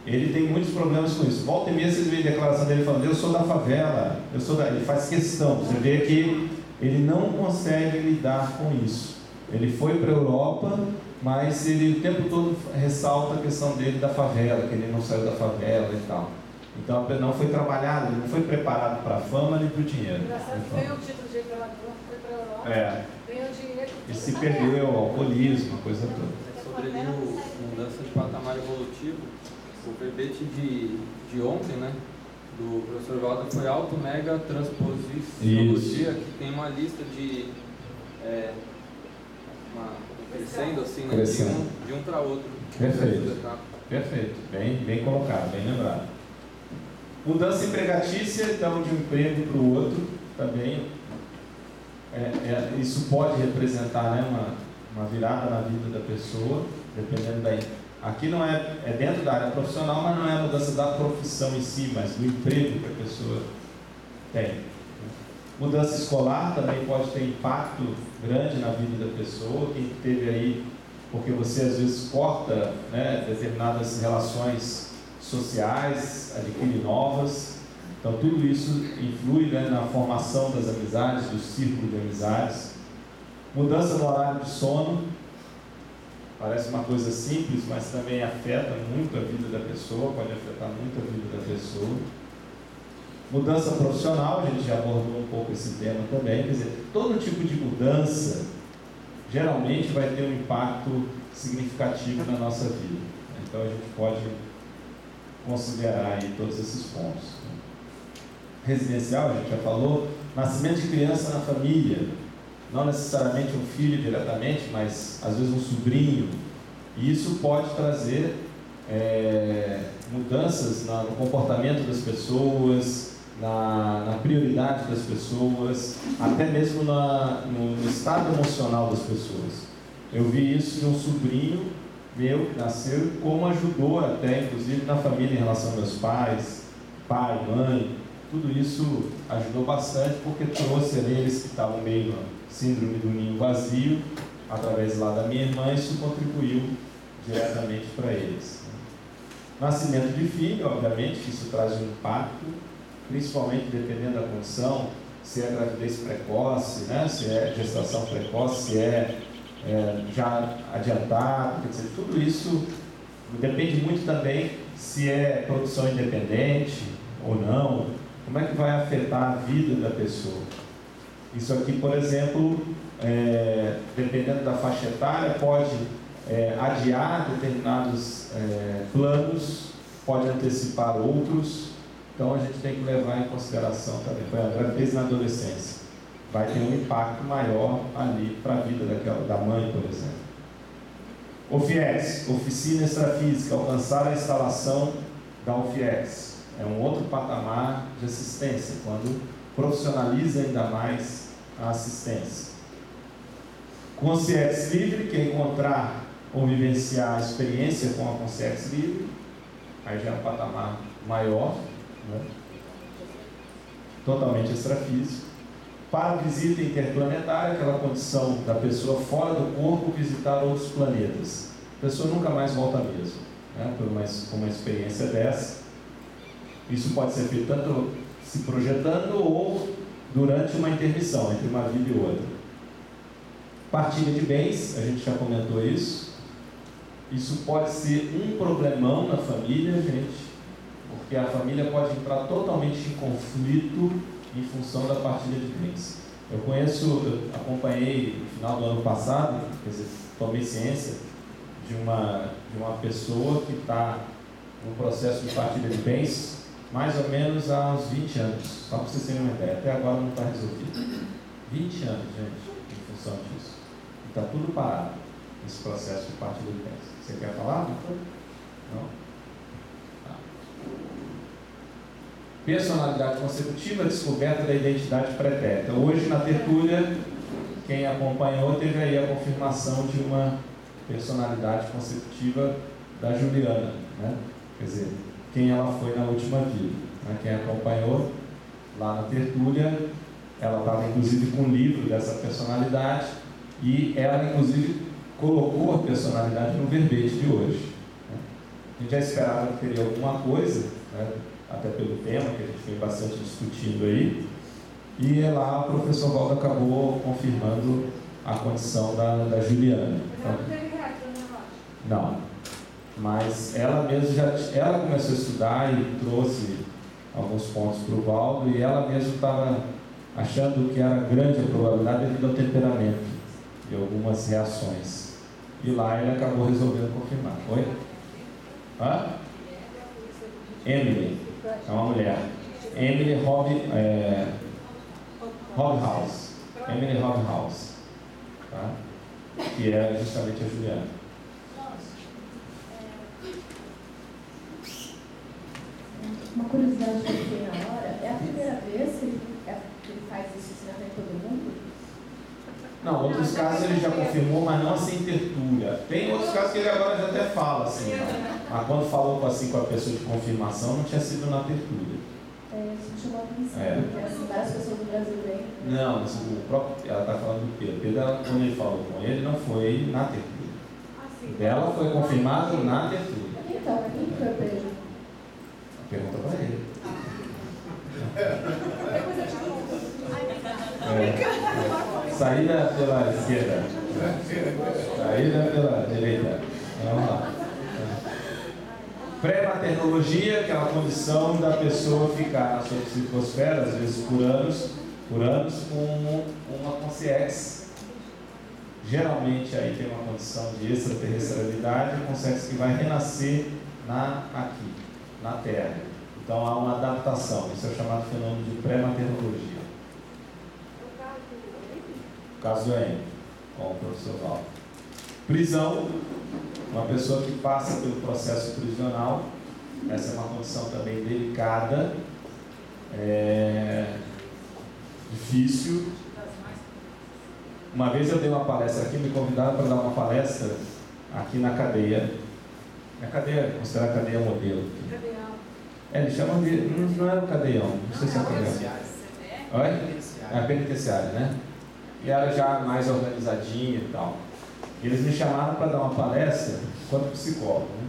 [SPEAKER 1] Ele tem muitos problemas com isso. Volta e meia você vê a declaração dele falando: eu sou da favela, ele faz questão. Você vê que ele não consegue lidar com isso. Ele foi para a Europa, mas ele o tempo todo ressalta a questão dele da favela, que ele não saiu da favela e tal. Então não foi trabalhado, ele não foi preparado para a fama nem para o dinheiro.
[SPEAKER 3] Ganhou o título de jogador, foi para a Europa, ganhou dinheiro.
[SPEAKER 1] E se perdeu ao alcoolismo, a coisa toda.
[SPEAKER 6] Sobre mudança de patamar evolutivo, o verbete de ontem, né? do professor Walter foi auto-mega transposição, que tem uma lista de crescendo assim, né?
[SPEAKER 1] Crescendo.
[SPEAKER 6] De um para outro.
[SPEAKER 1] Perfeito. Perfeito. Bem colocado, bem lembrado. Mudança empregatícia, então, de um emprego para o outro, também. Isso pode representar, né, uma virada na vida da pessoa, dependendo da... Aqui não é dentro da área profissional, mas não é a mudança da profissão em si, mas do emprego que a pessoa tem. Mudança escolar também pode ter impacto grande na vida da pessoa. Quem teve aí, porque você às vezes corta, né, determinadas relações sociais, adquire novas. Então tudo isso influi, né, na formação das amizades, do círculo de amizades. Mudança no horário de sono. Parece uma coisa simples, mas também afeta muito a vida da pessoa, pode afetar muito a vida da pessoa. Mudança profissional, a gente já abordou um pouco esse tema também, quer dizer, todo tipo de mudança geralmente vai ter um impacto significativo na nossa vida. Então a gente pode considerar aí todos esses pontos. Residencial, a gente já falou, nascimento de criança na família. Não necessariamente um filho diretamente, mas às vezes um sobrinho. E isso pode trazer mudanças no comportamento das pessoas, na prioridade das pessoas, até mesmo no estado emocional das pessoas. Eu vi isso de um sobrinho meu que nasceu, como ajudou até, inclusive, na família em relação aos meus pais, pai, mãe. Tudo isso ajudou bastante, porque trouxe ali eles que estavam meio na síndrome do ninho vazio, através lá da minha irmã, isso contribuiu diretamente para eles. Nascimento de filho, obviamente, isso traz um impacto, principalmente dependendo da condição, se é gravidez precoce, né? Se é gestação precoce, se é já adiantado, quer dizer, tudo isso depende muito também se é produção independente ou não, como é que vai afetar a vida da pessoa. Isso aqui, por exemplo, dependendo da faixa etária, pode adiar determinados planos, pode antecipar outros. Então a gente tem que levar em consideração também, a gravidez na adolescência vai ter um impacto maior ali para a vida da mãe, por exemplo. OFIEX, Oficina Extrafísica, alcançar a instalação da OFIEX. É um outro patamar de assistência, quando profissionaliza ainda mais a assistência. Consciência livre, que é encontrar ou vivenciar a experiência com a consciência livre, aí já é um patamar maior, né? Totalmente extrafísico. Para visita interplanetária, aquela condição da pessoa fora do corpo visitar outros planetas. A pessoa nunca mais volta mesmo, né? Com uma experiência dessa. Isso pode ser feito tanto se projetando ou durante uma intermissão entre uma vida e outra. Partilha de bens, a gente já comentou isso. Isso pode ser um problemão na família, gente, porque a família pode entrar totalmente em conflito em função da partilha de bens. Eu acompanhei no final do ano passado, quer dizer, tomei ciência de uma pessoa que está num processo de partilha de bens mais ou menos há uns 20 anos, só para vocês terem uma ideia. Até agora não está resolvido. 20 anos, gente, em função disso. E está tudo parado, esse processo de partilha de bens. Você quer falar? Não? Tá. Personalidade consecutiva, descoberta da identidade pretérita. Hoje, na tertúlia, quem acompanhou teve aí a confirmação de uma personalidade consecutiva da Juliana, né? Quer dizer, quem ela foi na última vida, né? Quem acompanhou lá na tertúlia, ela estava inclusive com um livro dessa personalidade e ela inclusive colocou a personalidade no verbete de hoje, né? A gente já esperava que teria alguma coisa, né? Até pelo tema que a gente vem bastante discutindo aí, e lá o professor Valdo acabou confirmando a condição da Juliana. Então, não, mas ela mesma ela começou a estudar e trouxe alguns pontos para o Valdo, e ela mesma estava achando que era grande a probabilidade devido ao temperamento de algumas reações, e lá ele acabou resolvendo confirmar. Oi? Hã? Emily, é uma mulher. Emily Hobhouse. Emily Hobhouse. Tá? Que é justamente a Juliana.
[SPEAKER 8] Uma curiosidade que eu fiquei na hora, é a primeira vez que ele faz esse ensinamento a todo mundo?
[SPEAKER 1] Não, outros casos ele já confirmou, mas não assim tertúlia. Tem outros casos que ele agora já até fala assim, mas quando falou assim com a pessoa de confirmação, não tinha sido na tertúlia.
[SPEAKER 8] Isso me chamou a atenção, porque assim, várias pessoas do Brasil vêm.
[SPEAKER 1] Não, o próprio, ela está falando do Pedro. Pedro, quando ele falou com ele, não foi na tertúlia. Dela foi confirmado na tertúlia.
[SPEAKER 8] Então, para quem foi o Pedro?
[SPEAKER 1] Pergunta para ele. Saída pela esquerda. Saída pela direita. Vamos lá. Pré-maternologia, aquela condição da pessoa ficar na sua psicosfera, às vezes por anos, com uma consciência. Geralmente aí tem uma condição de extraterrestrialidade, uma consciência que vai renascer aqui, na Terra. Então há uma adaptação, isso é chamado fenômeno de pré-maternologia. O caso do Aime, com o professor Val. Prisão, uma pessoa que passa pelo processo prisional, essa é uma condição também delicada, difícil. Uma vez eu dei uma palestra aqui, me convidaram para dar uma palestra aqui na cadeia. A cadeia é considerada cadeia modelo. Eles chamam de. Não era o cadeião, não sei se é o cadeião. Oi? É a penitenciária, né? E era já mais organizadinha e tal. E eles me chamaram para dar uma palestra, enquanto psicólogo, né?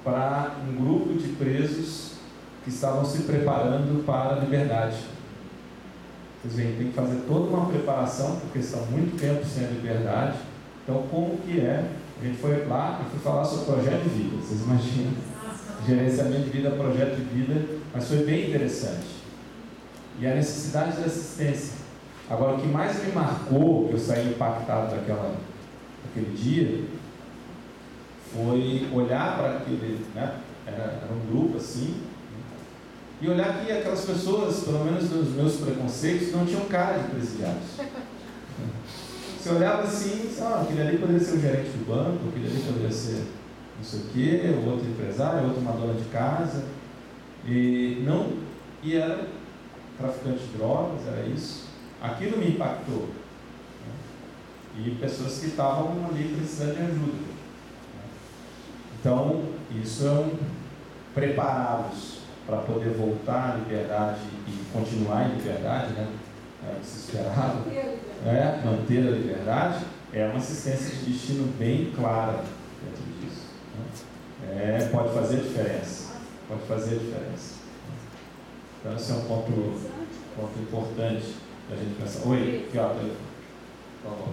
[SPEAKER 1] Para um grupo de presos que estavam se preparando para a liberdade. Vocês veem, tem que fazer toda uma preparação, porque estão muito tempo sem a liberdade. Então, como que é? A gente foi lá e fui falar sobre projeto de vida, vocês imaginam? Gerenciamento de vida, projeto de vida, mas foi bem interessante. E a necessidade de assistência. Agora, o que mais me marcou, que eu saí impactado daquele dia, foi olhar para aquele, né? Era um grupo assim, e olhar que aquelas pessoas, pelo menos nos meus preconceitos, não tinham cara de presidiários. Você olhava assim, aquele ali poderia ser o gerente do banco, aquele ali poderia ser não sei o quê, o outro empresário, o outro uma dona de casa, e era traficante de drogas, era isso. Aquilo me impactou. E pessoas que estavam ali precisando de ajuda. Então, isso é prepará-los para poder voltar à liberdade e continuar em liberdade, né? Se esperava, manter a liberdade, é uma assistência de destino bem clara dentro disso. Né? Pode fazer diferença. Pode fazer diferença. Então, esse é um ponto importante da gente pensar. Oi, que hora? Por favor,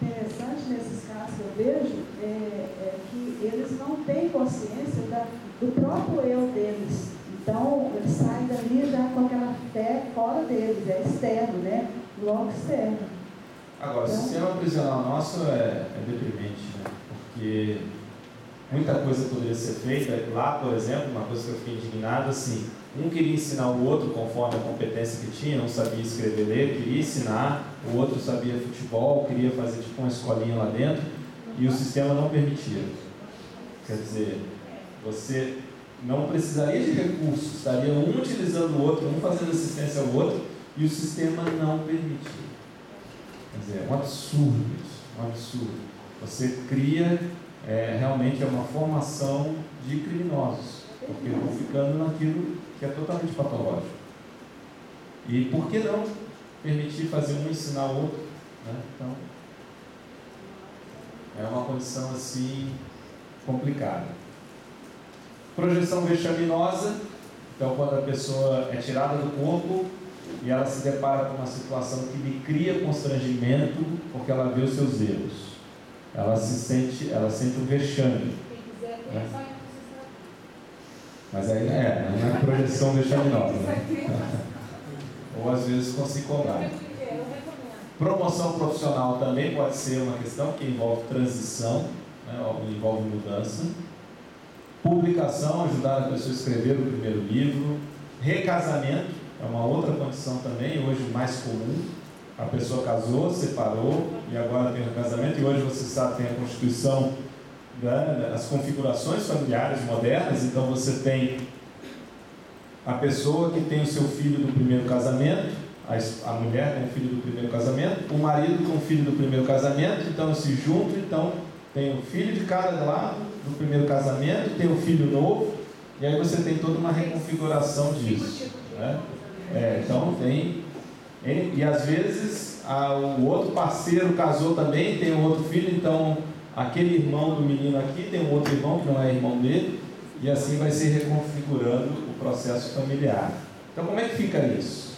[SPEAKER 9] interessante nesses casos que eu vejo é que eles não têm consciência do próprio eu deles. Então, eles saem dali já com aquela fé fora deles, é externo, né? Logo externo.
[SPEAKER 1] Agora, então, o sistema prisional nosso é deprimente, né? Porque muita coisa poderia ser feita. Lá, por exemplo, uma coisa que eu fiquei indignado, assim, um queria ensinar o outro conforme a competência que tinha, não sabia escrever e ler, queria ensinar, o outro sabia futebol, queria fazer tipo uma escolinha lá dentro, e o sistema não permitia. Quer dizer, você não precisaria de recursos, estaria um utilizando o outro, um fazendo assistência ao outro, e o sistema não permitia. Quer dizer, é um absurdo isso, um absurdo. Você cria, realmente é uma formação de criminosos, porque vão ficando naquilo que é totalmente patológico. E por que não permitir fazer um ensinar o outro? Né? Então, é uma condição assim complicada. Projeção vexaminosa, então quando a pessoa é tirada do corpo e ela se depara com uma situação que lhe cria constrangimento porque ela vê os seus erros. Ela sente um vexame. Né? Mas aí não é projeção vexaminosa. Né? Ou às vezes com se cobrar. Promoção profissional também pode ser uma questão que envolve transição, né? Envolve mudança. Publicação, ajudar a pessoa a escrever o primeiro livro. Recasamento, é uma outra condição também, hoje mais comum. A pessoa casou, separou e agora tem o casamento. E hoje você sabe, tem a Constituição, as configurações familiares modernas. Então você tem a pessoa que tem o seu filho do primeiro casamento, a mulher tem o filho do primeiro casamento, o marido com o filho do primeiro casamento, então se juntam, então tem o filho de cada lado do primeiro casamento, tem o filho novo, e aí você tem toda uma reconfiguração disso, né? Então tem, e às vezes o outro parceiro casou também, tem um outro filho, então aquele irmão do menino aqui tem um outro irmão que não é irmão dele, e assim vai se reconfigurando o processo familiar. Então como é que fica isso?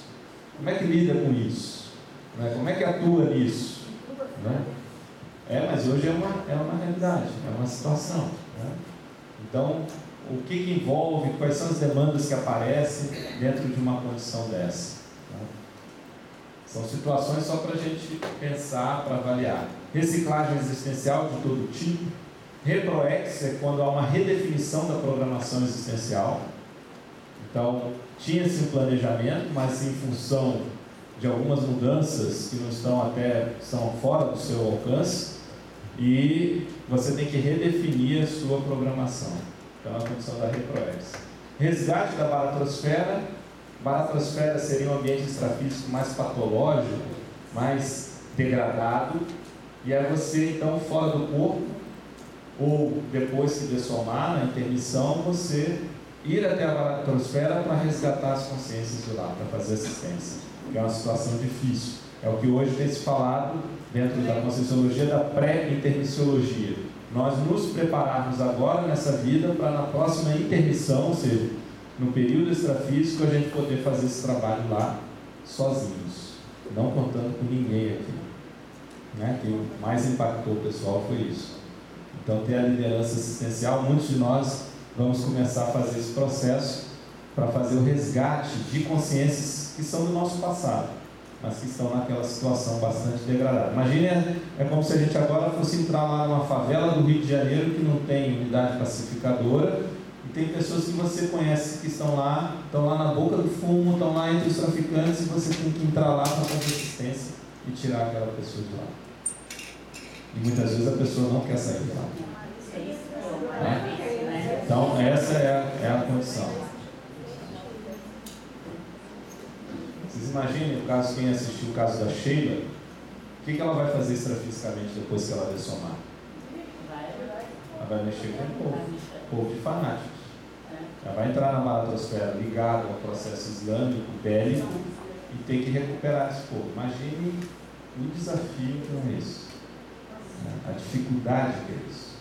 [SPEAKER 1] Como é que lida com isso? Como é que atua nisso? Mas hoje é uma realidade, é uma situação. Então, o que envolve, quais são as demandas que aparecem dentro de uma condição dessa? São situações só para a gente pensar, para avaliar. Reciclagem existencial de todo tipo. Reproex é quando há uma redefinição da programação existencial. Então, tinha-se um planejamento, mas em função de algumas mudanças que não estão fora do seu alcance, e você tem que redefinir a sua programação. Então, a condição da reproex. Resgate da baratrosfera. Baratrosfera seria um ambiente extrafísico mais patológico, mais degradado, e aí você, então, fora do corpo, ou depois que dessomar, na intermissão, você ir até a baratrosfera para resgatar as consciências de lá, para fazer assistência. É uma situação difícil. É o que hoje tem se falado dentro da Conscienciologia da pré-intermissiologia. Nós nos prepararmos agora nessa vida para na próxima intermissão, ou seja, no período extrafísico, a gente poder fazer esse trabalho lá sozinhos, não contando com ninguém aqui. Que o mais impactou o pessoal foi isso. Então, ter a liderança assistencial, muitos de nós vamos começar a fazer esse processo para fazer o resgate de consciências que são do nosso passado, mas que estão naquela situação bastante degradada. Imagine, é como se a gente agora fosse entrar lá numa favela do Rio de Janeiro que não tem unidade pacificadora, e tem pessoas que você conhece que estão lá na boca do fumo, estão lá entre os traficantes, e você tem que entrar lá para fazer assistência e tirar aquela pessoa de lá. E muitas vezes a pessoa não quer sair de lá. Então, essa é a condição. Vocês imaginem o caso, quem assistiu o caso da Sheila, o que ela vai fazer extrafisicamente depois que ela dessomar? Ela vai mexer com o povo de fanáticos. Ela vai entrar na baratrosfera ligada ao processo islâmico, bélico, e tem que recuperar esse povo. Imagine o desafio que é isso. A dificuldade que é isso.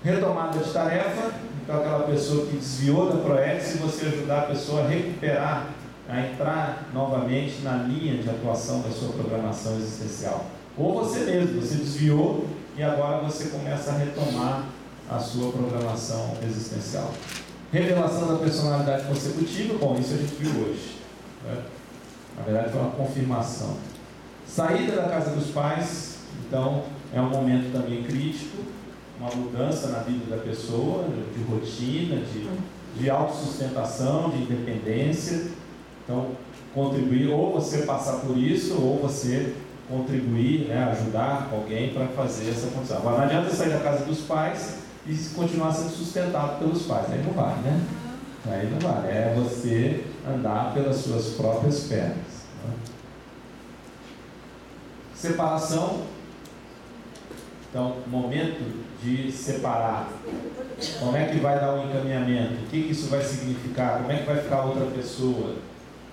[SPEAKER 1] Retomada de tarefa, então aquela pessoa que desviou da PROEX, e você ajudar a pessoa a recuperar, a entrar novamente na linha de atuação da sua programação existencial. Ou você mesmo, você desviou e agora você começa a retomar a sua programação existencial. Revelação da personalidade consecutiva, bom, isso a gente viu hoje. Na verdade foi uma confirmação. Saída da casa dos pais, então é um momento também crítico, uma mudança na vida da pessoa, de rotina, de autossustentação, de independência. Então, contribuir, ou você passar por isso, ou você contribuir, ajudar alguém para fazer essa condição. Agora, não adianta sair da casa dos pais e continuar sendo sustentado pelos pais. Aí não vai, né? Aí não vai. É você andar pelas suas próprias pernas. Separação. Então, momento de separar. Como é que vai dar o encaminhamento? O que isso vai significar? Como é que vai ficar a outra pessoa?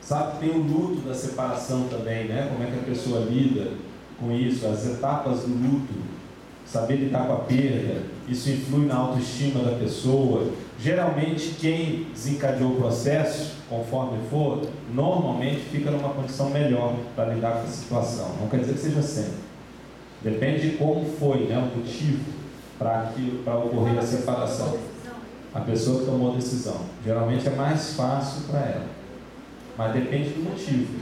[SPEAKER 1] Sabe que tem o luto da separação também, né? Como é que a pessoa lida com isso? As etapas do luto. Saber lidar com a perda. Isso influi na autoestima da pessoa. Geralmente, quem desencadeou o processo, conforme for, normalmente fica numa condição melhor para lidar com a situação. Não quer dizer que seja sempre. Depende de como foi, o motivo para ocorrer a separação. A pessoa que tomou a decisão. Geralmente é mais fácil para ela. Mas depende do motivo.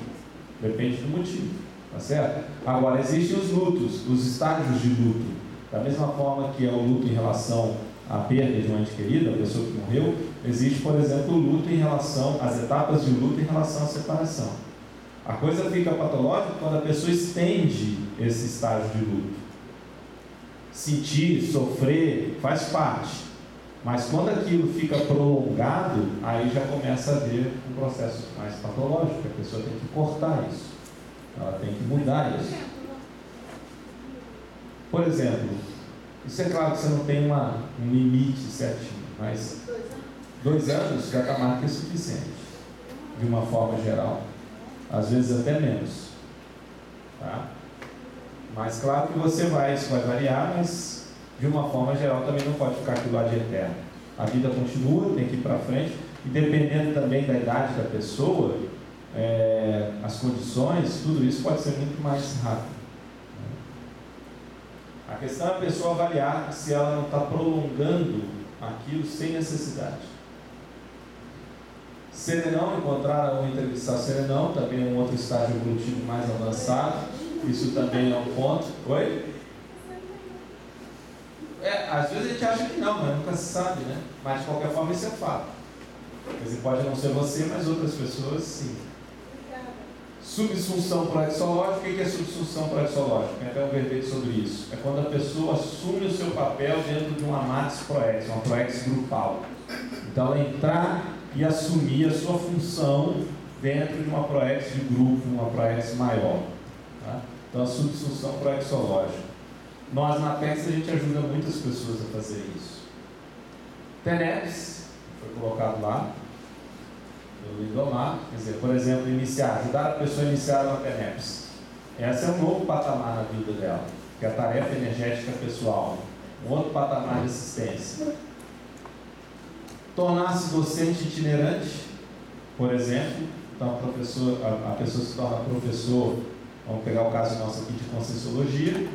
[SPEAKER 1] Depende do motivo. Tá certo? Agora, existem os lutos, os estágios de luto. Da mesma forma que é o luto em relação a perda de um ente querido, a pessoa que morreu, existe, por exemplo, o luto em relação, as etapas de luto em relação à separação. A coisa fica patológica quando a pessoa estende esse estágio de luto. Sentir, sofrer, faz parte. Mas quando aquilo fica prolongado, aí já começa a haver um processo mais patológico. A pessoa tem que cortar isso. Ela tem que mudar isso. Por exemplo, isso é claro que você não tem um limite certinho, mas 2 anos já está mais que suficiente, de uma forma geral. Às vezes até menos. Tá? Mas claro que isso vai variar, mas de uma forma geral também não pode ficar aquilo lá de eterno. A vida continua, tem que ir para frente, e dependendo também da idade da pessoa, as condições, tudo isso pode ser muito mais rápido. A questão é a pessoa avaliar se ela não está prolongando aquilo sem necessidade. Serenão, encontrar ou entrevistar serenão, também é um outro estágio evolutivo mais avançado. Isso também é um ponto. Oi? Às vezes a gente acha que não, mas nunca se sabe, né? Mas de qualquer forma isso é fato. Quer dizer, pode não ser você, mas outras pessoas sim. Subsunção proexológica. O que é subsunção proexológica? Tem até um verbete sobre isso. É quando a pessoa assume o seu papel dentro de uma matrix proex, uma proex grupal. Então ela entrar e assumir a sua função dentro de uma proex de grupo, uma proex maior. Tá? Então a subsunção proexológica. Nós na PEX a gente ajuda muitas pessoas a fazer isso. TENEPS, foi colocado lá, pelo Lindomar, quer dizer, por exemplo, ajudar a pessoa a iniciar uma TENEPS. Esse é um novo patamar na vida dela, que é a tarefa energética pessoal, um outro patamar de assistência. Tornar-se docente itinerante, por exemplo, então a pessoa se torna professor, vamos pegar o caso nosso aqui de Conscienciologia,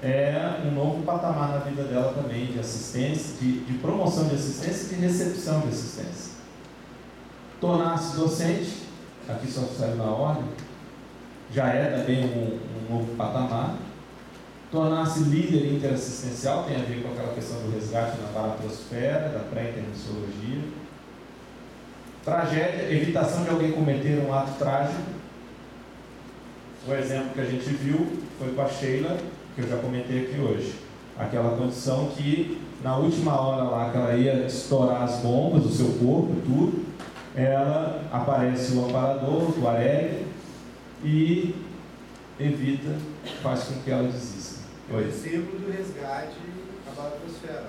[SPEAKER 1] é um novo patamar na vida dela também, de assistência, de promoção de assistência e de recepção de assistência. Tornar-se docente, aqui só saiu na ordem, já é também um novo patamar. Tornar-se líder interassistencial tem a ver com aquela questão do resgate na baratrosfera, da pré-intermissiologia. Tragédia, evitação de alguém cometer um ato trágico. O exemplo que a gente viu foi com a Sheila, que eu já comentei aqui hoje. Aquela condição que, na última hora lá, que ela ia estourar as bombas do seu corpo, tudo, ela aparece o amparador, o Areg, e evita, faz com que ela desista.
[SPEAKER 10] É o símbolo do resgate à baratrosfera.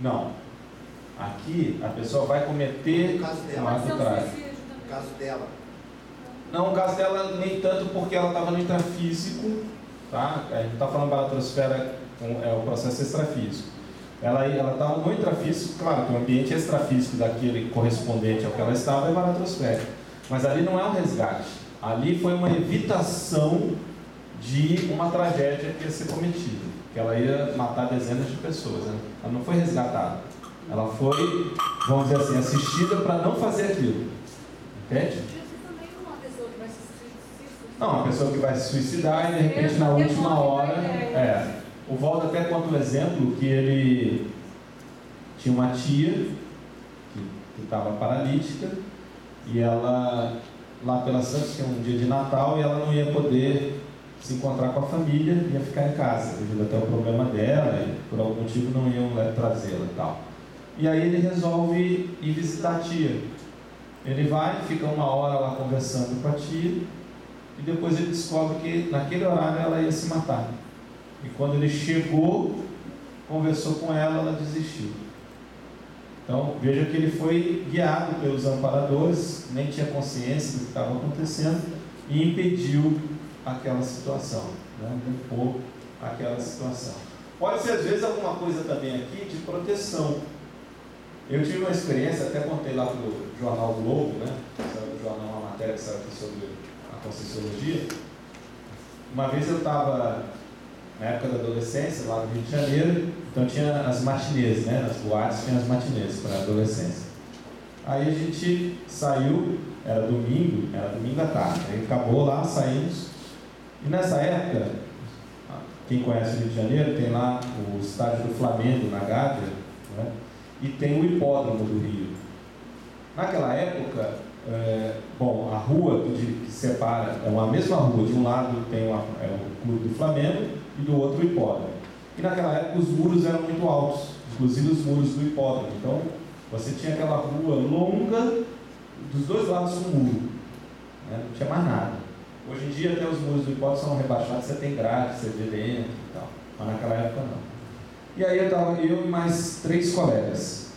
[SPEAKER 1] Não. Aqui, a pessoa vai cometer um ato trágico.
[SPEAKER 10] No caso dela.
[SPEAKER 1] Não, no caso dela, nem tanto, porque ela estava no intrafísico. Tá? A gente não está falando baratrosfera, é o processo extrafísico. Ela estava no intrafísico, claro que o ambiente extrafísico daquele correspondente ao que ela estava é baratrosfera. Mas ali não é um resgate. Ali foi uma evitação de uma tragédia que ia ser cometida. Que ela ia matar dezenas de pessoas. Né? Ela não foi resgatada. Ela foi, vamos dizer assim, assistida para não fazer aquilo. Entende? Não, uma pessoa que vai se suicidar e de repente na última hora. O Valdo até conta um exemplo que ele tinha uma tia que estava paralítica e ela, lá pela Santos, tinha um dia de Natal e ela não ia poder se encontrar com a família, ia ficar em casa, devido até o problema dela e por algum motivo não iam trazê-la e tal. E aí ele resolve ir visitar a tia. Ele vai, fica uma hora lá conversando com a tia e depois ele descobre que naquele horário ela ia se matar. E quando ele chegou, conversou com ela, ela desistiu. Então, veja que ele foi guiado pelos amparadores, nem tinha consciência do que estava acontecendo e impediu aquela situação, né? Limpou aquela situação. Pode ser, às vezes, alguma coisa também aqui de proteção. Eu tive uma experiência, até contei lá para o Jornal Globo, né? O jornal, uma matéria que saiu aqui sobre a Conscienciologia. Uma vez eu estava, na época da adolescência, lá no Rio de Janeiro, então tinha as matinês, né? Nas boates tinha as matinês para a adolescência. Aí a gente saiu, era domingo à tarde, aí acabou lá, saímos, e nessa época, quem conhece o Rio de Janeiro, tem lá o estádio do Flamengo, na Gávea, né? E tem o hipódromo do Rio. Naquela época, a rua que separa, é uma mesma rua, de um lado tem o Clube do Flamengo e do outro o hipódromo. E naquela época os muros eram muito altos, inclusive os muros do hipódromo. Então você tinha aquela rua longa, dos dois lados com muro, né? Não tinha mais nada. Hoje em dia até os muros do hipódromo são rebaixados, você tem grade, você vê dentro e tal. Mas naquela época não. E aí eu e mais 3 colegas.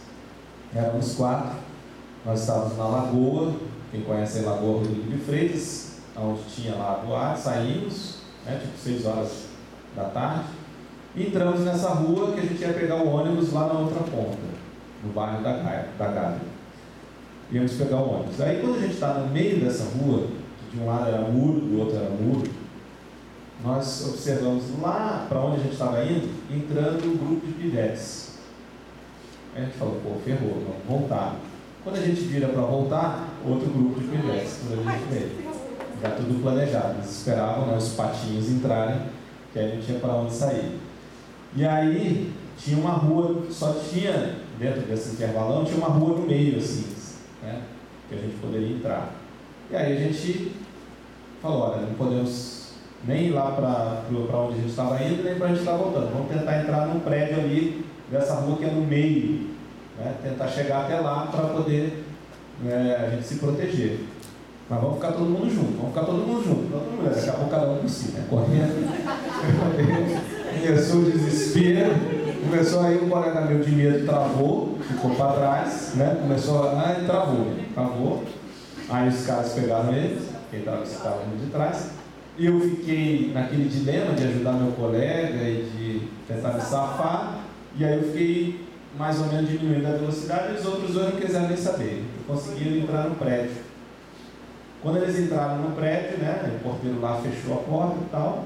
[SPEAKER 1] Éramos 4. Nós estávamos na Lagoa, quem conhece a Lagoa Rodrigo de Freitas, onde tinha lá a boate, saímos, né, tipo 6 horas da tarde, e entramos nessa rua que a gente ia pegar o ônibus lá na outra ponta, no bairro da Gávea. Íamos pegar o ônibus. Aí quando a gente está no meio dessa rua, que de um lado era muro, do outro era muro, nós observamos lá para onde a gente estava indo, entrando um grupo de pivetes. Aí a gente falou, pô, ferrou, vamos voltar. Quando a gente vira para voltar, outro grupo de pivetes, quando a gente veio. Já tudo planejado, eles esperavam, né, os patinhos entrarem, que aí não tinha para onde sair. E aí tinha uma rua, só tinha, dentro desse intervalão, tinha uma rua no meio, assim, né, que a gente poderia entrar. E aí a gente falou, olha, não podemos nem ir lá para onde a gente estava indo, nem para onde a gente estava voltando. Vamos tentar entrar num prédio ali, dessa rua que é no meio, né? Tentar chegar até lá para poder a gente se proteger. Mas vamos ficar todo mundo junto, daqui a pouco cada um por si, né? Correndo. Começou o desespero, começou aí um colega meu de medo travou, ficou para trás, né? Ele travou. Aí os caras pegaram ele, quem estava de trás. E eu fiquei naquele dilema de ajudar meu colega e de tentar me safar. E aí eu fiquei mais ou menos diminuindo a velocidade e os outros dois não quiseram nem saber. Conseguiram entrar no prédio. Quando eles entraram no prédio, né, o porteiro lá fechou a porta e tal.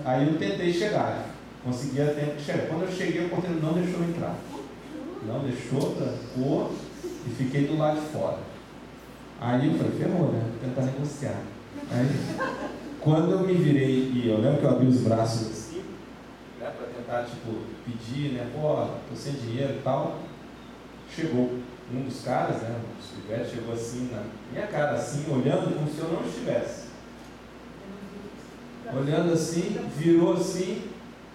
[SPEAKER 1] Aí eu tentei chegar. Consegui a tempo de chegar. Quando eu cheguei, o porteiro não deixou eu entrar. Não deixou, trancou e fiquei do lado de fora. Aí eu falei, ferrou, né? Vou tentar negociar. Aí, quando eu me virei e eu lembro que eu abri os braços assim, né, para tentar, pedir, né, tô sem dinheiro e tal, chegou um dos caras, né, chegou assim na minha cara, assim, olhando como se eu não estivesse. Olhando assim, virou assim,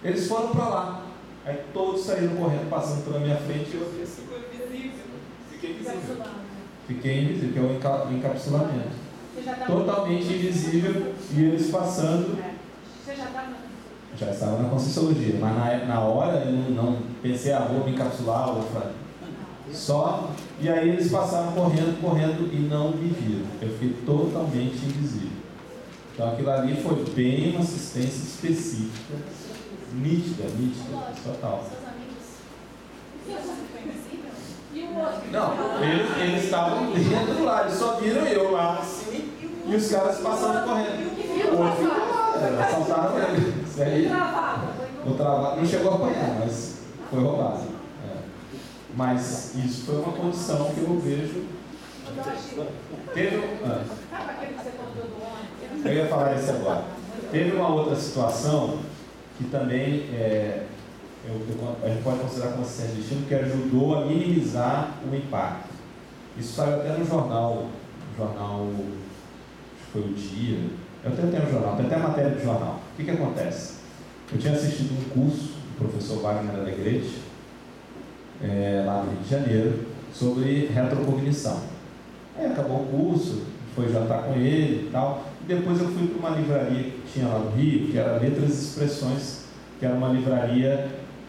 [SPEAKER 1] eles foram para lá. Aí todos saíram correndo, passando pela minha frente e eu fiquei assim, Fiquei invisível, que é o encapsulamento. Totalmente invisível e eles passando.
[SPEAKER 3] Você já estava
[SPEAKER 1] Já estava na Conscienciologia, mas na hora eu não pensei, vou me encapsular, só. E aí eles passaram correndo e não me viram. Eu fiquei totalmente invisível. Então aquilo ali foi bem uma assistência específica, nítida, total. Não, eles estavam dentro lá, eles só viram eu lá assim e os caras passando correndo. O outro ficou lá, assaltaram ele. Isso aí, não chegou a apanhar, mas foi roubado. Mas isso foi uma condição que eu vejo. Eu ia falar isso agora. Teve uma outra situação que também a gente pode considerar como assistência de destino, que ajudou a minimizar o impacto. Isso saiu até no jornal, acho que foi o Dia. Eu até tenho um jornal, tem até a matéria do jornal. O que acontece? Eu tinha assistido um curso do professor Wagner Alegrete, lá no Rio de Janeiro, sobre retrocognição. Aí acabou o curso, foi jantar com ele e tal. E depois eu fui para uma livraria que tinha lá no Rio, que era Letras e Expressões, que era uma livraria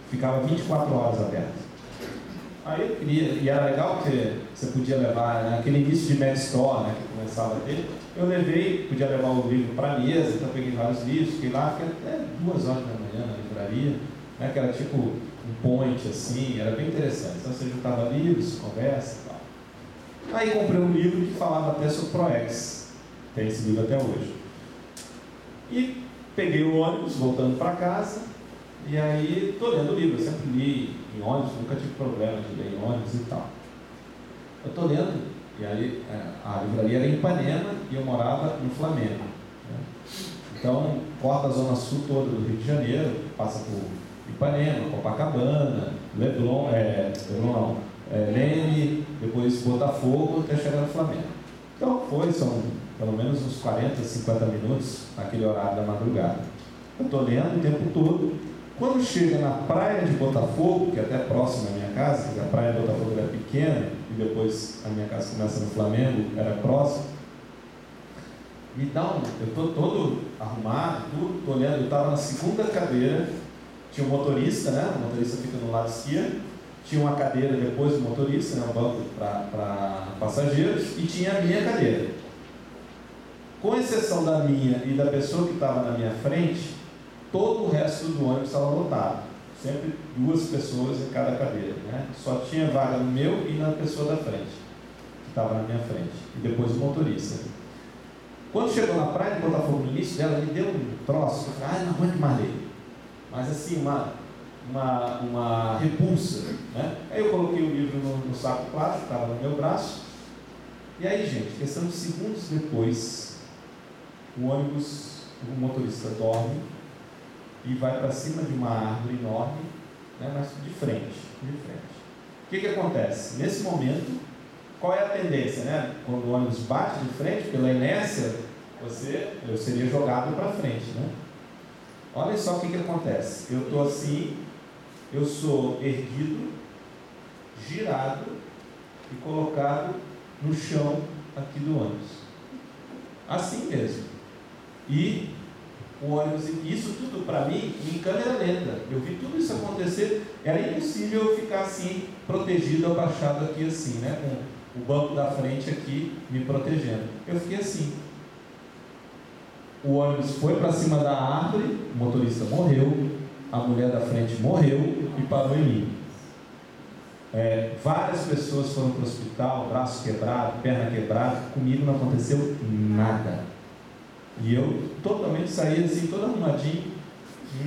[SPEAKER 1] que ficava 24 horas aberta. Aí eu queria, e era legal porque você podia levar, né, aquele início de Mad Store, né, que começava a ter. Eu levei, podia levar o livro para a mesa, então eu peguei vários livros, fiquei lá, fiquei até 2 horas da manhã na livraria, né, que era tipo um point assim, era bem interessante. Então você juntava livros, conversa e tal. Aí comprei um livro que falava até sobre ProEx, tem esse livro até hoje. E peguei o ônibus, voltando para casa, e aí estou lendo o livro, eu sempre li em ônibus, nunca tive problema de ler em ônibus e tal. Eu estou lendo, e aí a livraria era em Ipanema e eu morava no Flamengo. Né? Então, corta a zona sul toda do Rio de Janeiro, passa por Ipanema, Copacabana, Leblon, Leme, depois Botafogo, até chegar no Flamengo. Então são pelo menos uns 40, 50 minutos naquele horário da madrugada. Eu estou lendo o tempo todo. Quando chega na praia de Botafogo, que é até próximo da minha casa, que a praia de Botafogo era pequena, e depois a minha casa começa no Flamengo, era próximo, eu estou todo arrumado, tudo, estou olhando, eu estava na segunda cadeira, tinha um motorista, né? O motorista fica no lado esquerdo, tinha uma cadeira depois do motorista, né? Um banco para passageiros, e tinha a minha cadeira. Com exceção da minha e da pessoa que estava na minha frente, todo o resto do ônibus estava lotado. Sempre 2 pessoas em cada cadeira, né? Só tinha vaga no meu e na pessoa da frente, que estava na minha frente. E depois o motorista. Quando chegou na praia de Botafogo, no início dela, me deu um troço. Eu falei, não aguento mais ler. Mas assim, uma repulsa, né? Aí eu coloquei o livro no saco plástico, estava no meu braço. E aí, gente, questão de segundos depois, o motorista dorme e vai para cima de uma árvore enorme, né, mas de frente. O que acontece? Nesse momento, qual é a tendência, né? Quando o ônibus bate de frente, pela inércia, eu seria jogado para frente, né? Olha só o que acontece. Eu estou assim, eu sou erguido, girado e colocado no chão aqui do ônibus. Assim mesmo. E o ônibus, isso tudo para mim em câmera lenta. Eu vi tudo isso acontecer. Era impossível eu ficar assim, protegido, abaixado aqui assim, né? Com o banco da frente aqui me protegendo. Eu fiquei assim. O ônibus foi para cima da árvore, o motorista morreu, a mulher da frente morreu e parou em mim. Várias pessoas foram para o hospital, braço quebrado, perna quebrada. Comigo não aconteceu nada. E eu totalmente saí assim, todo arrumadinho,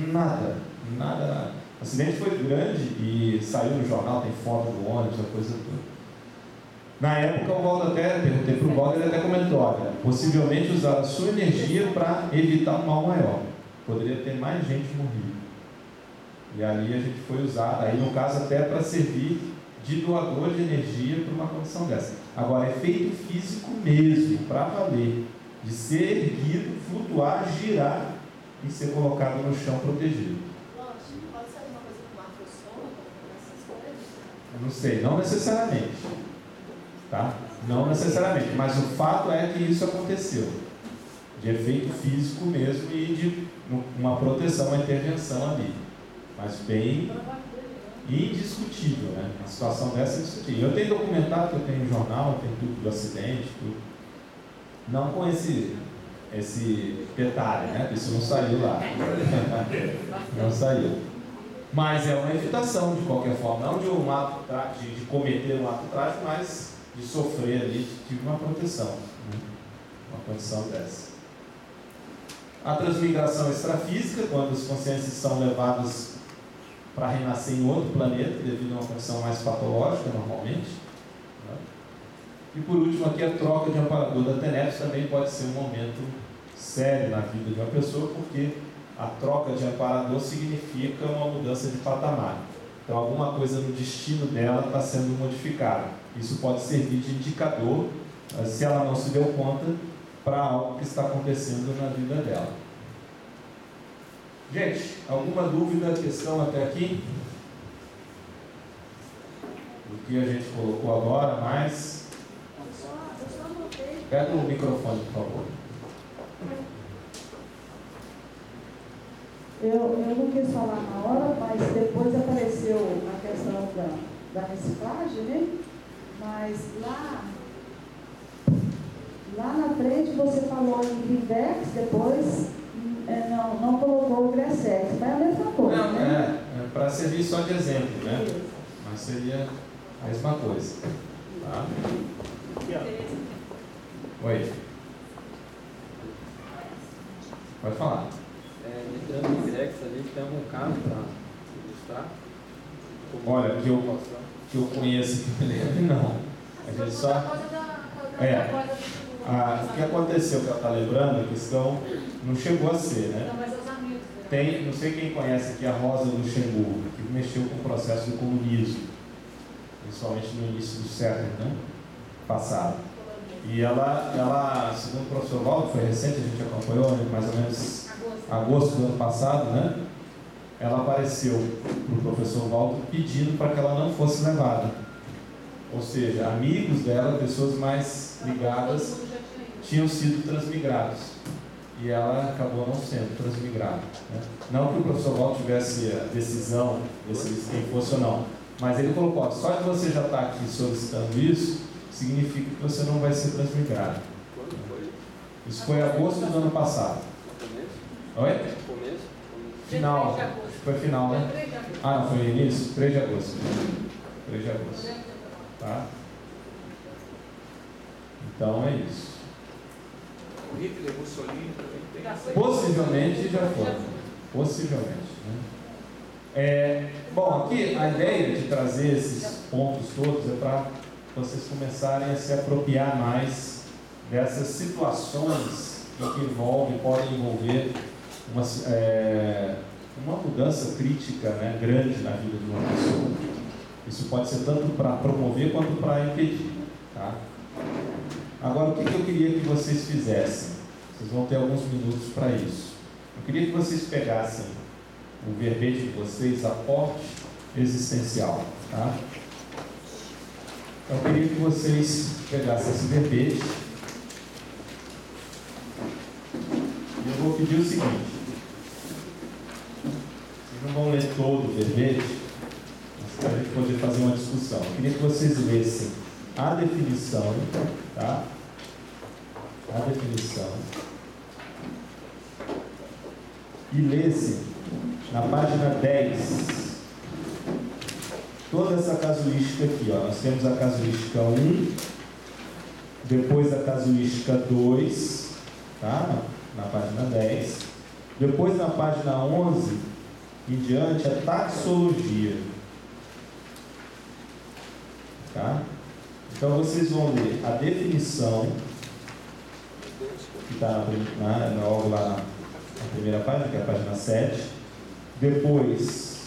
[SPEAKER 1] nada. O acidente foi grande e saiu no jornal, tem foto do ônibus, a coisa toda. Na época, o Waldo até, perguntei para o Waldo, ele até comentou, olha, possivelmente usar a sua energia para evitar um mal maior. Poderia ter mais gente morrida. E ali a gente foi usar, aí no caso até para servir de doador de energia para uma condição dessa. Agora, efeito físico mesmo, para valer, de ser erguido, flutuar, girar e ser colocado no chão protegido.
[SPEAKER 4] Lógico, pode ser alguma coisa com artrosoma, essas coisas?
[SPEAKER 1] Não sei, não necessariamente. Tá? Não necessariamente, mas o fato é que isso aconteceu. De efeito físico mesmo e de uma proteção, uma intervenção ali. Mas bem indiscutível, né? Uma situação dessa é indiscutível. Eu tenho documentado, que eu tenho jornal, eu tenho tudo do acidente, tudo. Não com esse detalhe, né? Isso não saiu lá. Não saiu. Mas é uma evitação, de qualquer forma. Não de um ato de cometer um ato trágico, mas de sofrer ali, de uma proteção. Né? Uma condição dessa. A transmigração extrafísica, quando os consciências são levados para renascer em outro planeta, devido a uma condição mais patológica, normalmente. Né? E por último, aqui a troca de amparador da TENEPS também pode ser um momento sério na vida de uma pessoa, porque a troca de amparador significa uma mudança de patamar. Então, alguma coisa no destino dela está sendo modificada. Isso pode servir de indicador, se ela não se deu conta, para algo que está acontecendo na vida dela. Gente, alguma dúvida, questão até aqui? Do que a gente colocou agora, mais? Pega o microfone, por favor.
[SPEAKER 9] Eu não quis falar na hora, mas depois apareceu a questão da reciclagem, né? Mas lá na frente você falou em Vindex, depois não colocou o Gressex, mas é a mesma coisa,
[SPEAKER 1] não,
[SPEAKER 9] né?
[SPEAKER 1] É para servir só de exemplo, né? Isso. Mas seria a mesma coisa. Tá? Oi. Pode falar.
[SPEAKER 6] Entrando em Vindex ali, tem algum caso para ilustrar?
[SPEAKER 1] Olha, que eu conheço, que eu me lembro, não. A gente só... o que aconteceu, que ela está lembrando, a questão não chegou a ser, né?
[SPEAKER 3] Não, mas os amigos.
[SPEAKER 1] Tem, não sei quem conhece aqui a Rosa Luxemburgo, que mexeu com o processo do comunismo, principalmente no início do século, né, passado. E ela, segundo o professor Walter, foi recente, a gente acompanhou, mais ou menos agosto do ano passado, né? Ela apareceu para o professor Walter pedindo para que ela não fosse levada. Ou seja, amigos dela, pessoas mais ligadas, tinham sido transmigrados. E ela acabou não sendo transmigrada. Né? Não que o professor Walter tivesse a decisão, decidir quem fosse ou não. Mas ele colocou, só de você já estar aqui solicitando isso, significa que você não vai ser transmigrado. Isso foi em agosto do ano passado. Oi? Final. Foi final, né? Ah, não, foi início? 3 de agosto. 3 de agosto. Tá? Então é isso.
[SPEAKER 10] O Hitler, Mussolini também tem.
[SPEAKER 1] Possivelmente já foi. Possivelmente. Né? Bom, aqui a ideia de trazer esses pontos todos é para vocês começarem a se apropriar mais dessas situações que podem envolver uma mudança crítica, né, grande na vida de uma pessoa. Isso pode ser tanto para promover quanto para impedir. Tá? Agora, o que eu queria que vocês fizessem? Vocês vão ter alguns minutos para isso. Eu queria que vocês pegassem o verbete de vocês, aporte existencial. Tá? Eu queria que vocês pegassem esse verbete. E eu vou pedir o seguinte. Vocês não vão ler todo o verbete, mas para a gente poder fazer uma discussão. Eu queria que vocês lessem a definição, tá? A definição. E lessem na página 10 toda essa casuística aqui, ó. Nós temos a casuística 1, depois a casuística 2, tá? Na página 10. Depois, na página 11 em diante, a taxologia. Tá? Então, vocês vão ler a definição, que está logo lá na primeira página, que é a página 7. Depois,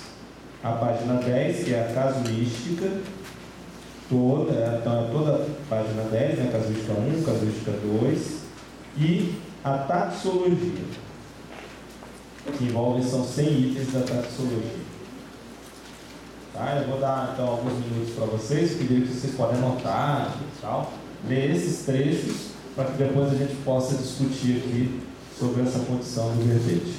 [SPEAKER 1] a página 10, que é a casuística, então é toda a página 10, né? Casuística 1, casuística 2, e a taxologia, que envolve, são 100 itens da taxologia. Tá? Eu vou dar então alguns minutos para vocês, pedir que vocês podem anotar e tal, ler esses trechos, para que depois a gente possa discutir aqui sobre essa condição do verbete.